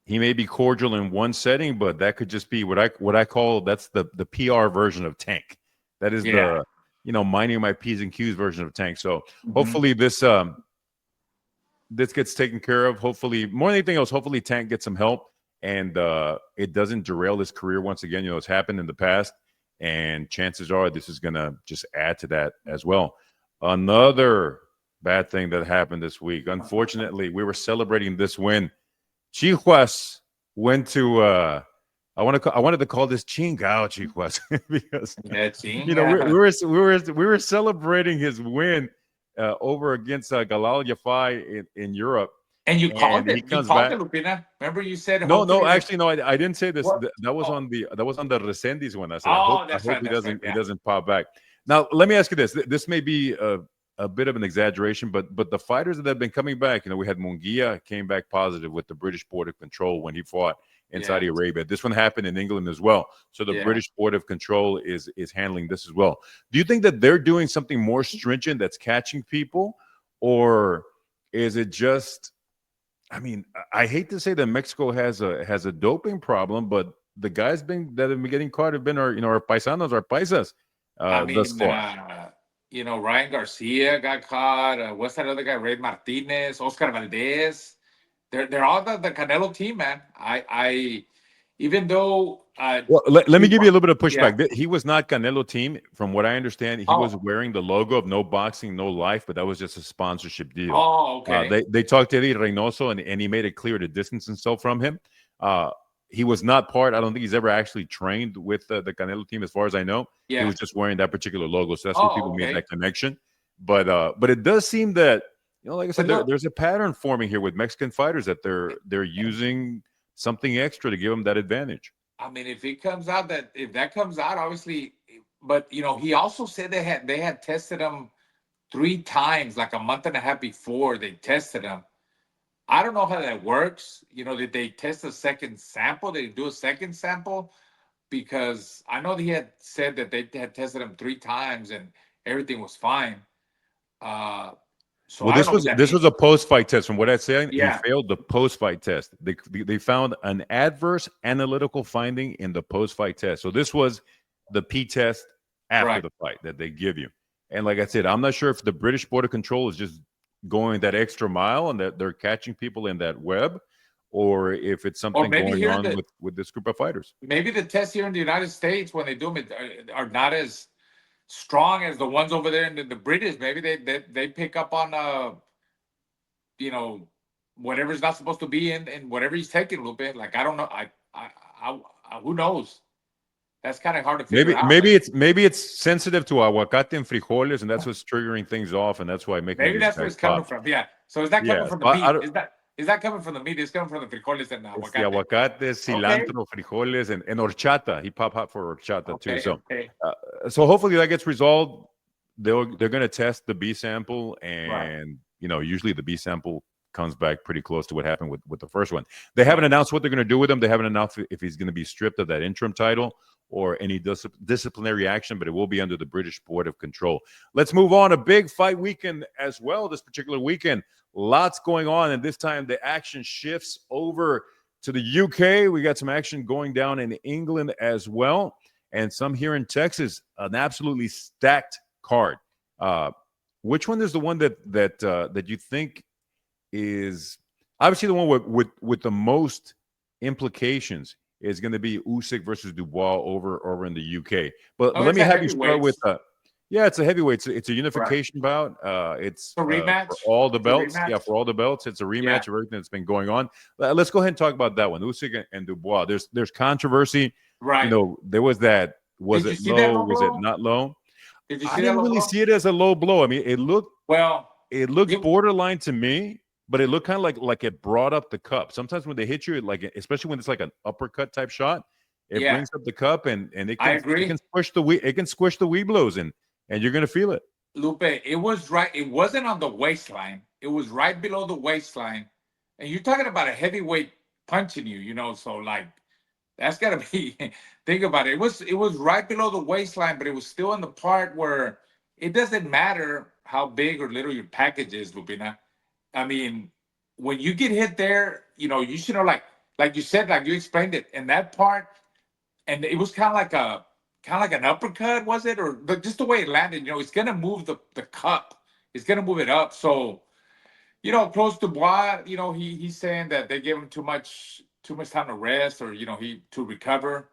he may be cordial in one setting, but that could just be what I call, that's the PR version of Tank. That is the, you know, minding my P's and Q's version of Tank. So hopefully this gets taken care of. Hopefully, more than anything else, hopefully Tank gets some help, and it doesn't derail his career once again. You know, it's happened in the past, and chances are this is going to just add to that as well. Another bad thing that happened this week. Unfortunately, we were celebrating this win. Sheeraz went to I wanted to call this chingao Sheeraz because you know, we were celebrating his win over against Galal Yafai in Europe. And you called it. He comes back. It, Lupina. Remember you said no. Actually, no. I didn't say this. That was on the Resendiz one. I said, I hope he doesn't pop back. Now, let me ask you this. This may be a bit of an exaggeration, but the fighters that have been coming back, you know, we had Munguia came back positive with the British Border Control when he fought in Saudi Arabia. This one happened in England as well. So the British Board of Control is handling this as well. Do you think that they're doing something more stringent that's catching people, or is it just? I mean, I hate to say that Mexico has a doping problem, but the guys that have been getting caught have been our paisanos, our paisas. I mean, thus far. You know, Ryan Garcia got caught. What's that other guy? Ray Martinez, Oscar Valdez. They're all the Canelo team, man. even though Well, let me give you a little bit of yeah. pushback. He was not Canelo team. From what I understand, he was Oh, wearing the logo of No Boxing, No Life, but that was just a sponsorship deal. okay. They talked to Eddie Reynoso, and he made it clear to distance himself from him. He was not part. I don't think he's ever actually trained with the Canelo team, as far as I know. He Yeah. was just wearing that particular logo, so that's where Oh, people made okay. that connection. But it does seem that, like I said, But look, there's a pattern forming here with Mexican fighters that they're using something extra to give them that advantage. I mean, if that comes out, obviously, but he also said they had tested him 3 times, like a month and a half before they tested him. I don't know how that works. Did they test a second sample? Did they do a second sample? Because I know that he had said that they had tested him 3 times and everything was fine. Uh, so Well, I don't know what that this was means. a post fight test. From what I said, he Yeah, failed the post fight test. They found an adverse analytical finding in the post fight test. So this was the P test after right. the fight that they give you. And like I said, I'm not sure if the British Border Control is just going that extra mile and that they're catching people in that web, or if it's Or something maybe going here on with this group of fighters. maybe the tests here in the United States when they do them are not as strong as the ones over there in the British. Maybe they pick up on you know whatever's not supposed to be in whatever he's taking a little bit. Like I don't know. Who knows? That's kind of hard to figure Maybe out. But maybe it's sensitive to aguacate and frijoles, and that's what's triggering things off, and that's why making maybe these that's where guys it's coming pop. from. Yeah. So is that coming Yeah, from the so I meat? don't, Is that coming from the meat? It's coming from the frijoles and the it's the aguacate. aguacate, Okay. cilantro, frijoles, and horchata. He pop hot for horchata too. Okay. Okay. So hopefully that gets resolved. They're going to test the B sample, Right. and usually the B sample comes back pretty close to what happened with the first one. They haven't Right. announced what they're going to do with him. They haven't announced if he's going to be stripped of that interim title or any disciplinary action, but it will be under the British Board of Control. Let's move on. A big fight weekend as well this particular weekend. Lots going on, and this time the action shifts over to the UK. We got some action going down in England as well, and some here in Texas. An absolutely stacked card. Which one is the one that you think is obviously the one with the most implications is going to be Usyk versus Dubois over in the UK. But Oh, let it's me a have you start with heavyweights. yeah, it's a heavyweight. It's a Right. unification bout. It's A rematch. for all the It's a belts. Yeah, rematch. for all the belts. It's a Yeah. rematch of everything that's been going on. Let's go ahead and talk about that one. Usyk and Dubois. There's controversy. Right. There was that. Was Did you it see that low? low Was it blow? not low? Did you I see that didn't low really blow? see it as a low blow. I mean, Well, it looked it, borderline to me, but it looked kind of like it brought up the cup. Sometimes when they hit you, especially when it's like an uppercut type shot, it yeah, brings up the cup and it I can agree. squish the wee blows and you're gonna feel it. Lupe, it was right. It wasn't on the waistline. It was right below the waistline. And you're talking about a heavyweight punching you, so like that's gotta be think about it. It was right below the waistline, but it was still in the part where it doesn't matter how big or little your package is, Lupina. I mean, when you get hit there, you should know like you said, like you explained it in that part, and it was kind of like an uppercut, was it? Or just the way it landed, it's gonna move the cup. It's gonna move it up. So, close to Bois, he's saying that they gave him too much time to rest or he to recover.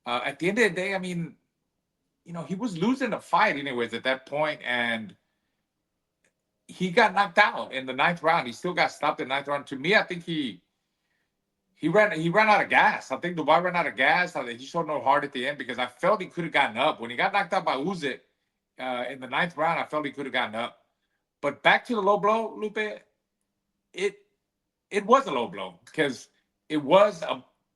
At the end of the day, I mean, he was losing the fight anyways at that point, and he got knocked out in the ninth round. He still got stopped in the ninth round. To me, I think he ran out of gas. I think Dubai ran out of gas. I think he showed no heart at the end because I felt he could have gotten up. When he got knocked out by Usyk in the ninth round, I felt he could have gotten up. But back to the low blow, Lupe, it it was a low blow because it was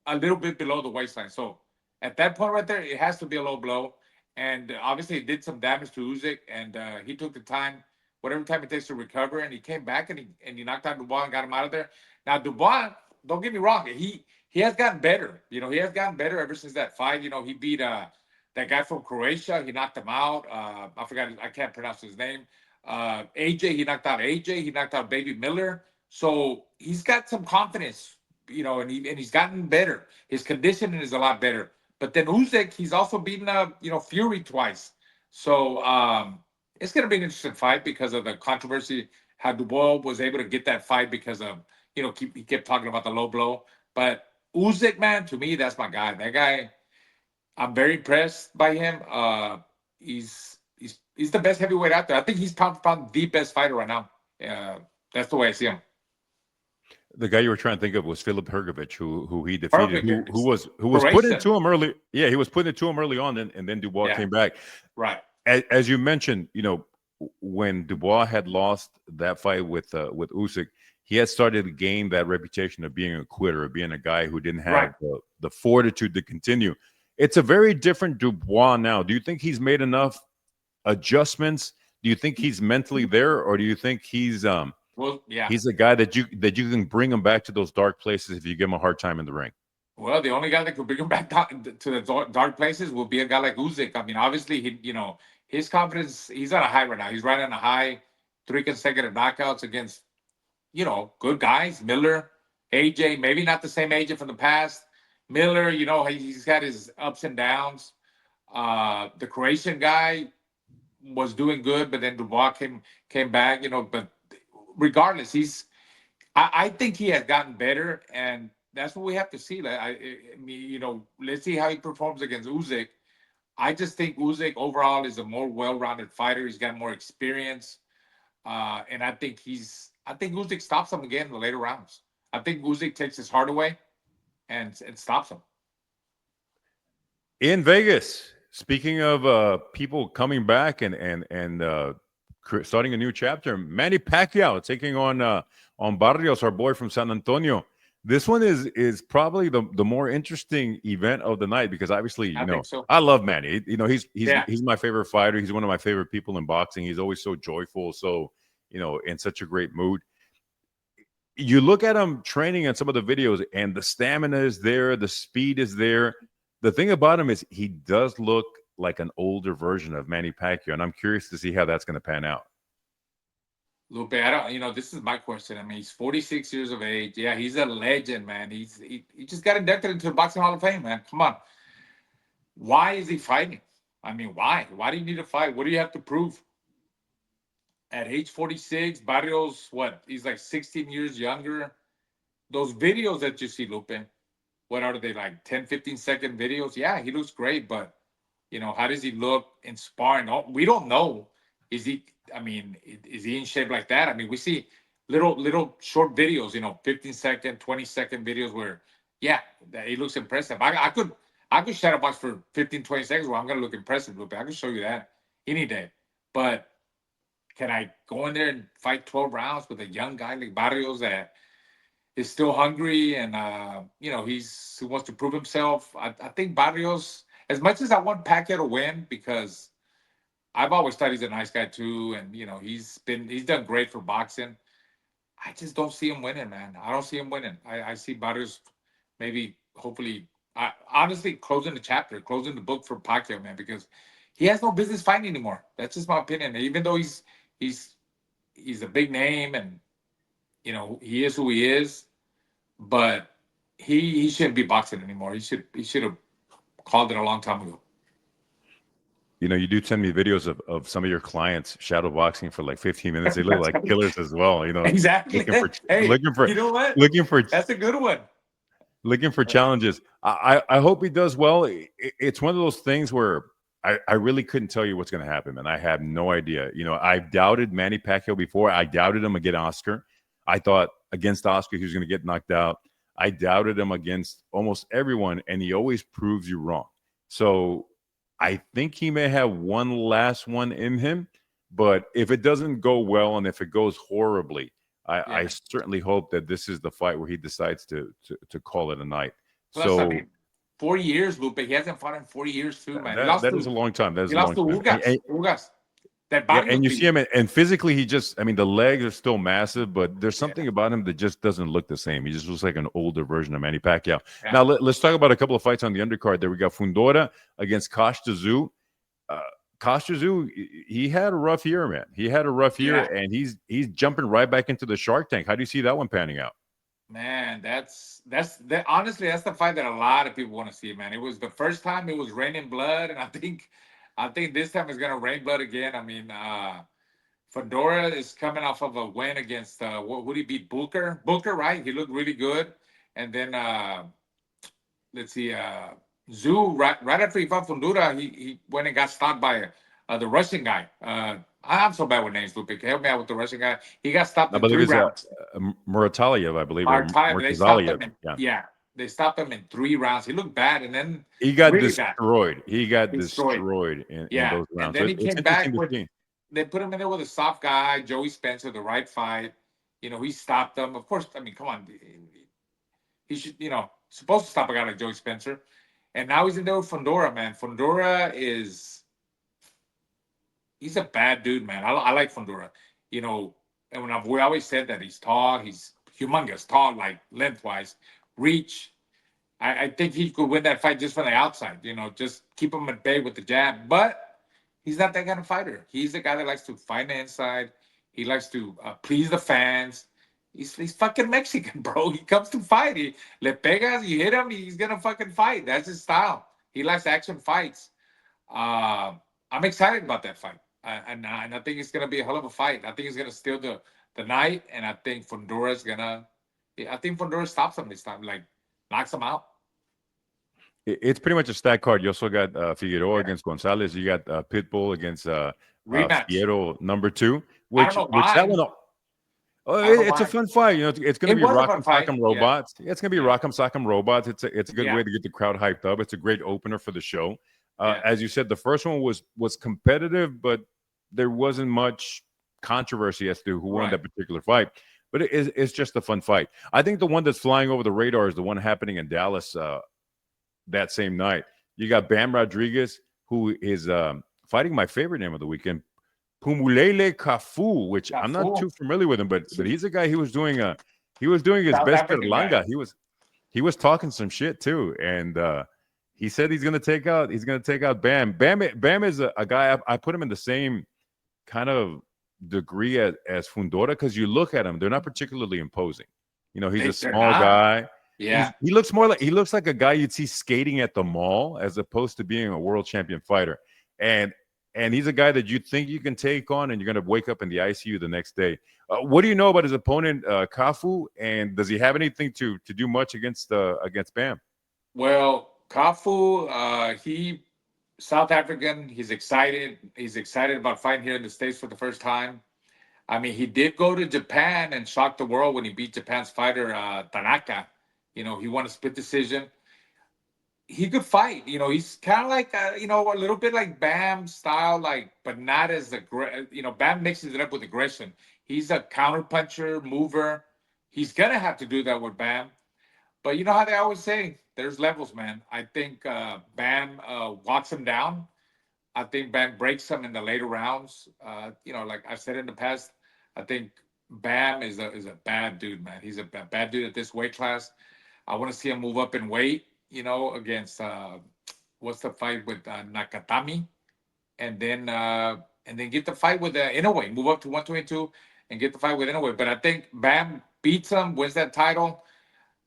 a little bit below the waistline. So at that point right there, it has to be a low blow. And obviously, it did some damage to Usyk, and he took the time, whatever time it takes to recover, and he came back and he knocked out Dubois and got him out of there. Now Dubois, don't get me wrong, he has gotten better. He has gotten better ever since that fight. He beat that guy from Croatia. He knocked him out. I forgot. I can't pronounce his name. AJ, he knocked out AJ. He knocked out Baby Miller. So he's got some confidence, and he's gotten better. His conditioning is a lot better. But then Usyk, he's also beaten Fury twice. So it's gonna be an interesting fight because of the controversy. How Dubois was able to get that fight because of he kept talking about the low blow. But Usyk, man, to me, that's my guy. That guy, I'm very impressed by him. He's the best heavyweight out there. I think he's pound for pound the best fighter right now. That's the way I see him. The guy you were trying to think of was Philip Hergovich, who he defeated, Perfect. who was put into him early. Yeah, he was put into him early on, and then Dubois Yeah. came back. Right. As you mentioned, when Dubois had lost that fight with Usyk, he had started to gain that reputation of being a quitter, of being a guy who didn't have the fortitude to continue. It's a very different Dubois now. Do you think he's made enough adjustments? Do you think he's mentally there, or do you think he's Well, yeah. he's a guy that you can bring him back to those dark places if you give him a hard time in the ring? Well, the only guy that could bring him back to the dark places will be a guy like Usyk. I mean, obviously, his confidence, he's on a high right now. He's right on a high, 3 consecutive knockouts against, good guys. Miller, AJ, maybe not the same AJ from the past. Miller, he's got his ups and downs. The Croatian guy was doing good, but then Dubois came back, but regardless, I think he has gotten better, and that's what we have to see. Like, I mean, let's see how he performs against Usyk. I just think Usyk overall is a more well-rounded fighter. He's got more experience, and I think Usyk stops him again in the later rounds. I think Usyk takes his heart away and stops him. In Vegas, speaking of people coming back and starting a new chapter, Manny Pacquiao taking on Barrios, our boy from San Antonio. This one is probably the more interesting event of the night because obviously, I think so. I love Manny. Yeah. He's my favorite fighter. He's one of my favorite people in boxing. He's always so joyful, so in such a great mood. You look at him training in some of the videos, and the stamina is there, the speed is there. The thing about him is he does look like an older version of Manny Pacquiao, and I'm curious to see how that's going to pan out. Lupe, I don't, this is my question. I mean, he's 46 years of age. Yeah, he's a legend, man. He just got inducted into the Boxing Hall of Fame, man. Come on. Why is he fighting? I mean, why? Why do you need to fight? What do you have to prove? At age 46, Barrios, what? He's like 16 years younger. Those videos that you see, Lupe, what are they, like 10, 15-second videos? Yeah, he looks great, but, how does he look in sparring? We don't know. Is he in shape like that? I mean, we see little short videos, 15-second, 20-second videos where, yeah, he looks impressive. I could shadow box for 15, 20 seconds where I'm going to look impressive, Lupe. I can show you that any day. But can I go in there and fight 12 rounds with a young guy like Barrios that is still hungry and, he wants to prove himself? I think Barrios, as much as I want Pacquiao to win, because I've always thought he's a nice guy too, and he's done great for boxing. I just don't see him winning, man. I don't see him winning. I see Barrios maybe, hopefully, honestly closing the chapter, closing the book for Pacquiao, man, because he has no business fighting anymore. That's just my opinion. Even though he's a big name and he is who he is, but he shouldn't be boxing anymore. He should have called it a long time ago. You do send me videos of some of your clients shadow boxing for like 15 minutes. They look like killers as well. Exactly. Looking for you know what? Looking for That's a good one. Looking for challenges. I hope he does well. It's one of those things where I really couldn't tell you what's going to happen, man. I have no idea. I've doubted Manny Pacquiao before. I doubted him against Oscar. I thought against Oscar he was going to get knocked out. I doubted him against almost everyone, and he always proves you wrong. So I think he may have one last one in him, but if it doesn't go well and if it goes horribly, I certainly hope that this is the fight where he decides to call it a night. Plus, I mean, 4 years, Lupe. He hasn't fought in 4 years too, man. That is a long time. That is a long time. Ugas. And you see him, and physically, the legs are still massive, but there's something about him that just doesn't look the same. He just looks like an older version of Manny Pacquiao. Yeah. Now, let's talk about a couple of fights on the undercard. There we got Fundora against Kostya. Kostya, he had a rough year, man. He had a rough year, and he's jumping right back into the Shark Tank. How do you see that one panning out? Man, honestly, that's the fight that a lot of people want to see, man. It was the first time it was raining blood, and I think this time it's gonna rain blood again. I mean, Fundora is coming off of a win against who did he beat? Booker, right? He looked really good, and then let's see, Zoo, right after he fought Fundura, he went and got stopped by the Russian guy. I'm so bad with names, Lupe. Help me out with the Russian guy. He got stopped I in believe three it's rounds. Murataliev, I believe, or Martaev, they stopped him Murtazaliev. in, Yeah. yeah, they stopped him in 3 rounds. He looked bad, and then He got really bad, destroyed. He got destroyed. destroyed in Yeah, those and rounds. So then he it's came interesting back to with. see. They put him in there with a soft guy, Joey Spencer, the right fight. He stopped them. Of course, I mean, come on, he should, supposed to stop a guy like Joey Spencer, and now he's in there with Fundora, man. Fundora he's a bad dude, man. I like Fundora, and we always said that he's tall, he's humongous, tall, like lengthwise, reach. I think he could win that fight just from the outside, just keep him at bay with the jab. But he's not that kind of fighter. He's the guy that likes to fight the inside. He likes to please the fans. He's fucking Mexican, bro. He comes to fight. Le pegas, you hit him, he's gonna fucking fight. That's his style. He likes action fights. I'm excited about that fight, and I think it's gonna be a hell of a fight. I think it's gonna steal the night, and I think Fundura's gonna. I think Fundora stops him this time, like knocks him out. It's pretty much a stack card. You also got Figueroa Yeah. against Gonzalez. You got Pitbull against Rematch. Fierro #2, I which don't know why. that one. Oh, I don't know it's a why. fun fight. It's going to It be was a fun Rock'em fight. Sock'em Yeah. Robots. It's going to be Yeah. Rock'em Sock'em Robots. It's a good Yeah. way to get the crowd hyped up. It's a great opener for the show. Yeah. As you said, the first one was competitive, but there wasn't much controversy as to who won Right. that particular fight. But it's just a fun fight. I think the one that's flying over the radar is the one happening in Dallas that same night. You got Bam Rodriguez, who is fighting my favorite name of the weekend, Pumulele Cafu, which I'm not Cafu. too familiar with him, but he's a guy. He was doing his South best African guy. Berlanga. He was talking some shit too, and he said he's gonna take out Bam. Bam is a guy I put him in the same kind of degree as Fundora, because you look at him, they're not particularly imposing. He's a They're small not. guy. Yeah. He looks like a guy you'd see skating at the mall as opposed to being a world champion fighter. And he's a guy that you think you can take on, and you're going to wake up in the ICU the next day. What do you know about his opponent, Kafu? And does he have anything to do much against Bam? Well, Kafu, he South African. He's excited. He's excited about fighting here in the States for the first time. I mean, he did go to Japan and shock the world when he beat Japan's fighter Tanaka. He won a split decision. He could fight. He's kind of like a little bit like Bam style, but not as Bam mixes it up with aggression. He's a counter puncher, mover. He's gonna have to do that with Bam. But you know how they always say, there's levels, man. I think Bam walks him down. I think Bam breaks him in the later rounds. Like I've said in the past, I think Bam is a bad dude, man. He's a bad dude at this weight class. I want to see him move up in weight, against what's the fight with Nakatami, and then get the fight with Inoue. Move up to 122 and get the fight with Inoue. But I think Bam beats him, wins that title.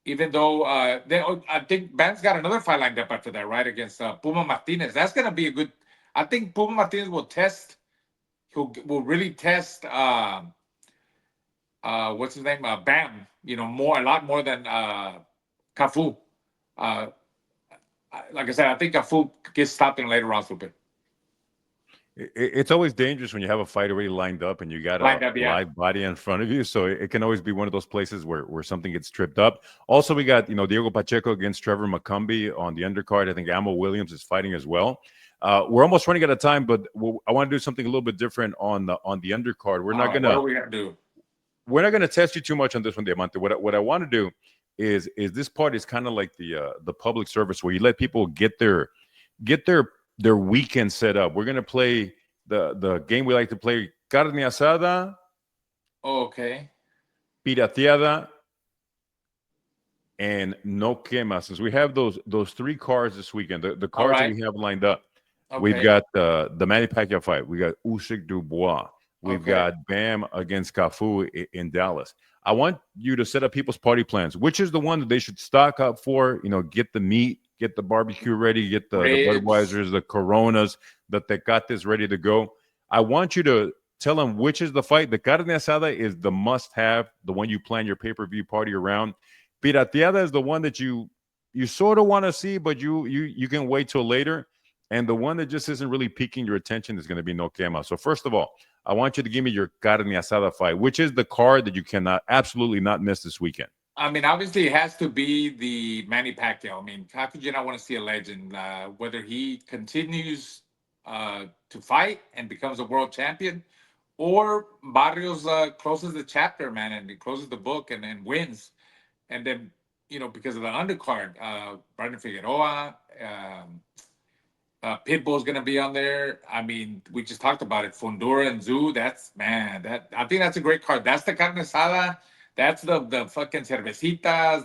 Even though I think Bam's got another fight lined up after that, right, against Puma Martinez. That's gonna be a good. I think Puma Martinez will test. Will really test. What's his name? Bam. A lot more than Cafu. Like I said, I think Cafu gets stopped in later rounds a little bit. It's always dangerous when you have a fight already lined up and you got a live body in front of you. So it can always be one of those places where something gets tripped up. Also, we got Diego Pacheco against Trevor McCumbee on the undercard. I think Amo Williams is fighting as well. We're almost running out of time, but I want to do something a little bit different on the undercard. We're not gonna. What are we gonna do? We're not gonna test you too much on this one, Diamante. What I want to do is this part is kind of like the public service where you let people get their weekend set up. We're gonna play the game we like to play: carne asada, Okay, pirateada, and no quema. Since we have those three cards this weekend, the cards that we have lined up, we've got the Manny Pacquiao fight. We got Usyk Dubois. We've got Bam against Cafu in Dallas. I want you to set up people's party plans. Which is the one that they should stock up for? Get the meat, get the barbecue ready, get the Budweisers, the Coronas, the Tecates ready to go. I want you to tell them which is the fight. The carne asada is the must-have, the one you plan your pay-per-view party around. Pirateada is the one that you you sort of want to see, but you can wait till later. And the one that just isn't really piquing your attention is going to be No Quema. So first of all, I want you to give me your carne asada fight, which is the card that you cannot absolutely not miss this weekend. I mean, obviously, it has to be the Manny Pacquiao. I mean, how could you not want to see a legend? Whether he continues to fight and becomes a world champion, or Barrios closes the chapter, man, and he closes the book and wins. And then, because of the undercard, Brandon Figueroa, Pitbull's going to be on there. I mean, we just talked about it. Fundura and Zoo. I think that's a great card. That's the carne asada. That's the fucking cervecitas,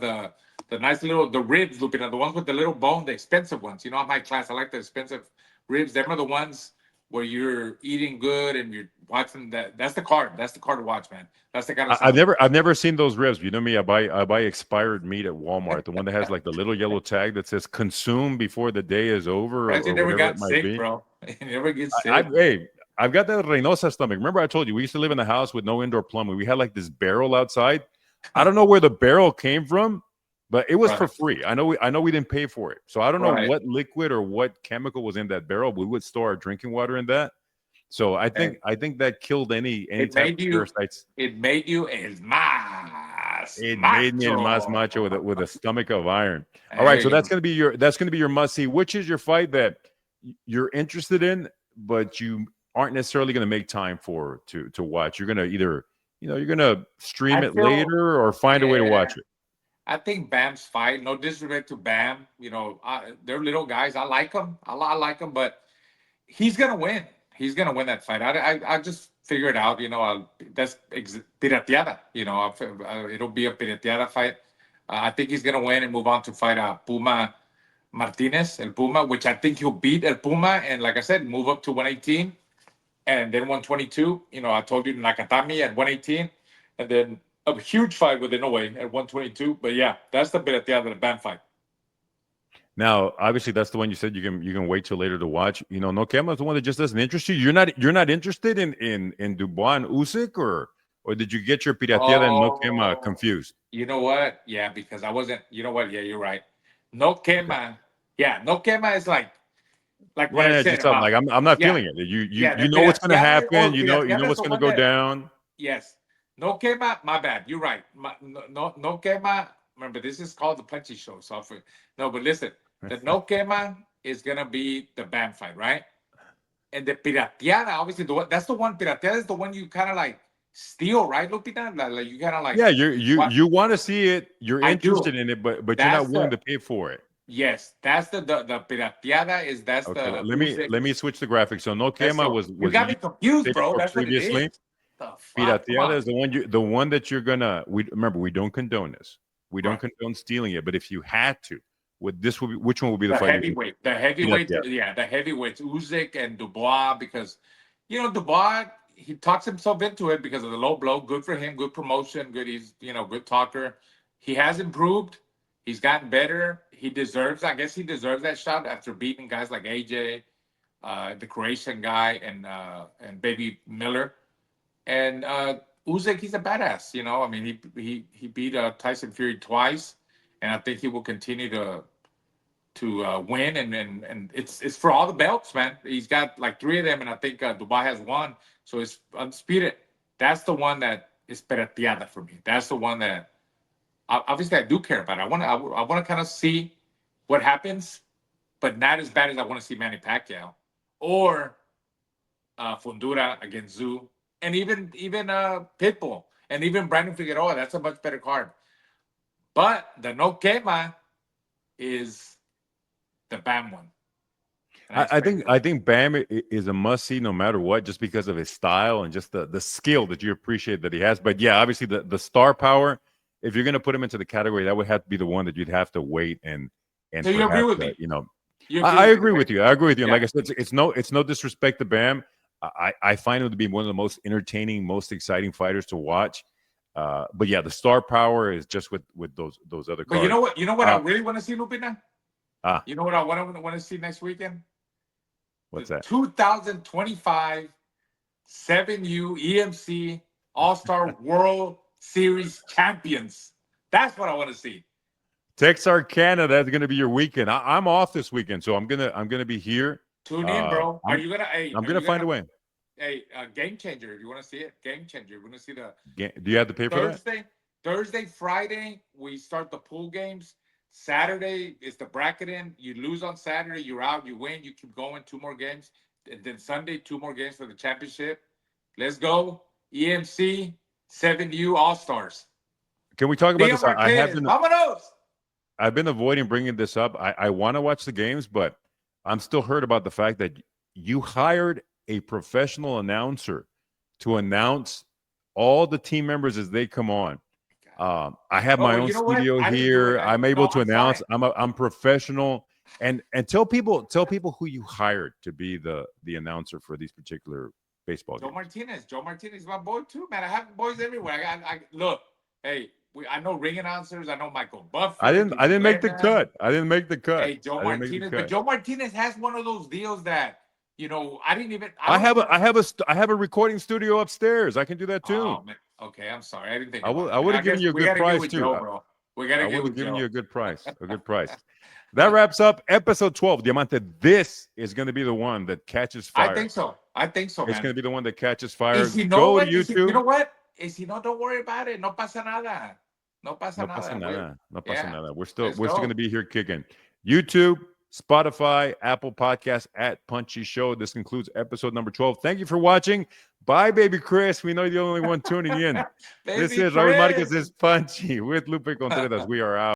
the nice the ribs, Lupina, the ones with the little bone, the expensive ones. I'm high class. I like the expensive ribs. Them are the ones where you're eating good and you're watching that. That's the card. That's the card to watch, man. That's the kind of. I've never seen those ribs. You know me. I buy expired meat at Walmart. The one that has like the little yellow tag that says "consume before the day is over." You never got sick, bro. You never get sick. I've got that Reynosa stomach. Remember, I told you we used to live in a house with no indoor plumbing. We had like this barrel outside. I don't know where the barrel came from, but it was for free. I know we didn't pay for it. So I don't know what liquid or what chemical was in that barrel. We would store our drinking water in that. So I think that killed any type of parasites. It made you el más. It made me el más macho with a stomach of iron. All right, so that's gonna be your must see. Which is your fight that you're interested in, but you aren't necessarily going to make time to watch? You're going to either you're going to stream it later or find a way to watch it. I think Bam's fight. No disrespect to Bam. They're little guys. I like them. I like them, but he's going to win. He's going to win that fight. I just figure it out. That's pirateada. It'll be a pirateada fight. I think he's going to win and move on to fight Puma Martinez, El Puma, which I think he'll beat El Puma. And like I said, move up to 118 and then 122. I told you Nakatami at 118 and then a huge fight with Inoue at 122. But yeah, that's the pirateada, the Bam fight. Now, obviously, that's the one you said you can wait till later to watch. No Quema is the one that just doesn't interest you. You're not interested in Dubois and Usyk, or did you get your pirateada and No Quema confused? You know what? Yeah, because I wasn't. You know what? Yeah, you're right. No Quema. Yeah, No Quema is like what I said. Like I'm not feeling it. You know what's going to happen. You know what's going to go down. Yes. No Quema. My bad. You're right. No Quema. Remember, this is called the Punchy Show. So but listen, the No Quema is going to be the Bam fight, right? And the pirateada, obviously, that's the one. Pirateada is the one you kind of like steal, right, Lupita? Like you kind of like. Yeah, you want to see it. You're interested in it, but you're not willing to pay for it. Yes, that's the pirateada is okay, let me switch the graphics. So No Quema was you got me confused, bro. That's previously. Pirateada is the one that you're gonna. We don't condone this. We don't condone stealing it. But if you had to, which one would be the fight? Heavyweight. The heavyweight. Yeah, the heavyweights, Usyk and Dubois, because Dubois, he talks himself into it because of the low blow. Good for him. Good promotion. Good. He's good talker. He has improved. He's gotten better. He deserves. I guess he deserves that shot after beating guys like AJ, the Croatian guy, and Baby Miller, and Usyk. He's a badass. I mean, he beat Tyson Fury twice, and I think he will continue to win. And it's for all the belts, man. He's got like 3 of them, and I think Dubai has 1, so it's undisputed. That's the one that is pirateada for me. That's the one that. Obviously, I do care about it. I want to kind of see what happens, but not as bad as I want to see Manny Pacquiao or Fundura against Zoo, and even Pitbull, and even Brandon Figueroa. That's a much better card. But the No Quema is the Bam one. I think Bam is a must see no matter what, just because of his style and just the skill that you appreciate that he has. But yeah, obviously the star power. If you're going to put him into the category, that would have to be the one that you'd have to wait and. So you agree with me? I agree with you. I agree with you. Yeah. And like I said, it's no disrespect to Bam. I find him to be one of the most entertaining, most exciting fighters to watch. But yeah, the star power is just with those other cards. But you know what I really want to see, Lupina? You know what I want to see next weekend? What's that? 2025 7U EMC All-Star World Series champions. That's what I want to see. Texarkana, that's gonna be your weekend. I'm off this weekend, so I'm gonna be here. Tune in, bro. Are I'm, you gonna? Hey, I'm are gonna you find gonna, a way. Hey, Game Changer. You want to see it? Game Changer. You want to see the Do you have to pay for that? Thursday, Friday, we start the pool games. Saturday is the bracketing. You lose on Saturday, you're out. You win, you keep going. 2 more games, and then Sunday, 2 more games for the championship. Let's go, EMC 7U All Stars. Can we talk about this? Vámonos. I've been avoiding bringing this up. I want to watch the games, but I'm still hurt about the fact that you hired a professional announcer to announce all the team members as they come on. I have my own studio here. I'm able to announce. I'm professional, and tell people who you hired to be the announcer for these particular baseball games. Joe Martinez, my boy too, man. I have boys everywhere. I look. Hey, I know ring announcers. I know Michael Buffer. I didn't make the cut. I didn't make the cut. Hey, Joe Martinez, but Joe Martinez has one of those deals that I didn't even. I have a recording studio upstairs. I can do that too. Oh, man. Okay, I'm sorry. I didn't think. I would have given you a good price too. Joe, we gotta I get would with have given Joe. you a good price. A good price. That wraps up episode 12. Diamante, this is going to be the one that catches fire. I think so, man. It's going to be the one that catches fire. Go to YouTube. You know what? Don't worry about it. No pasa nada. No pasa nada. No pasa nada. We're still going to be here kicking. YouTube, Spotify, Apple Podcasts at Punchy Show. This concludes episode number 12. Thank you for watching. Bye, baby Chris. We know you're the only one tuning in. This is Raul Marquez is Punchy with Lupe Contreras. We are out.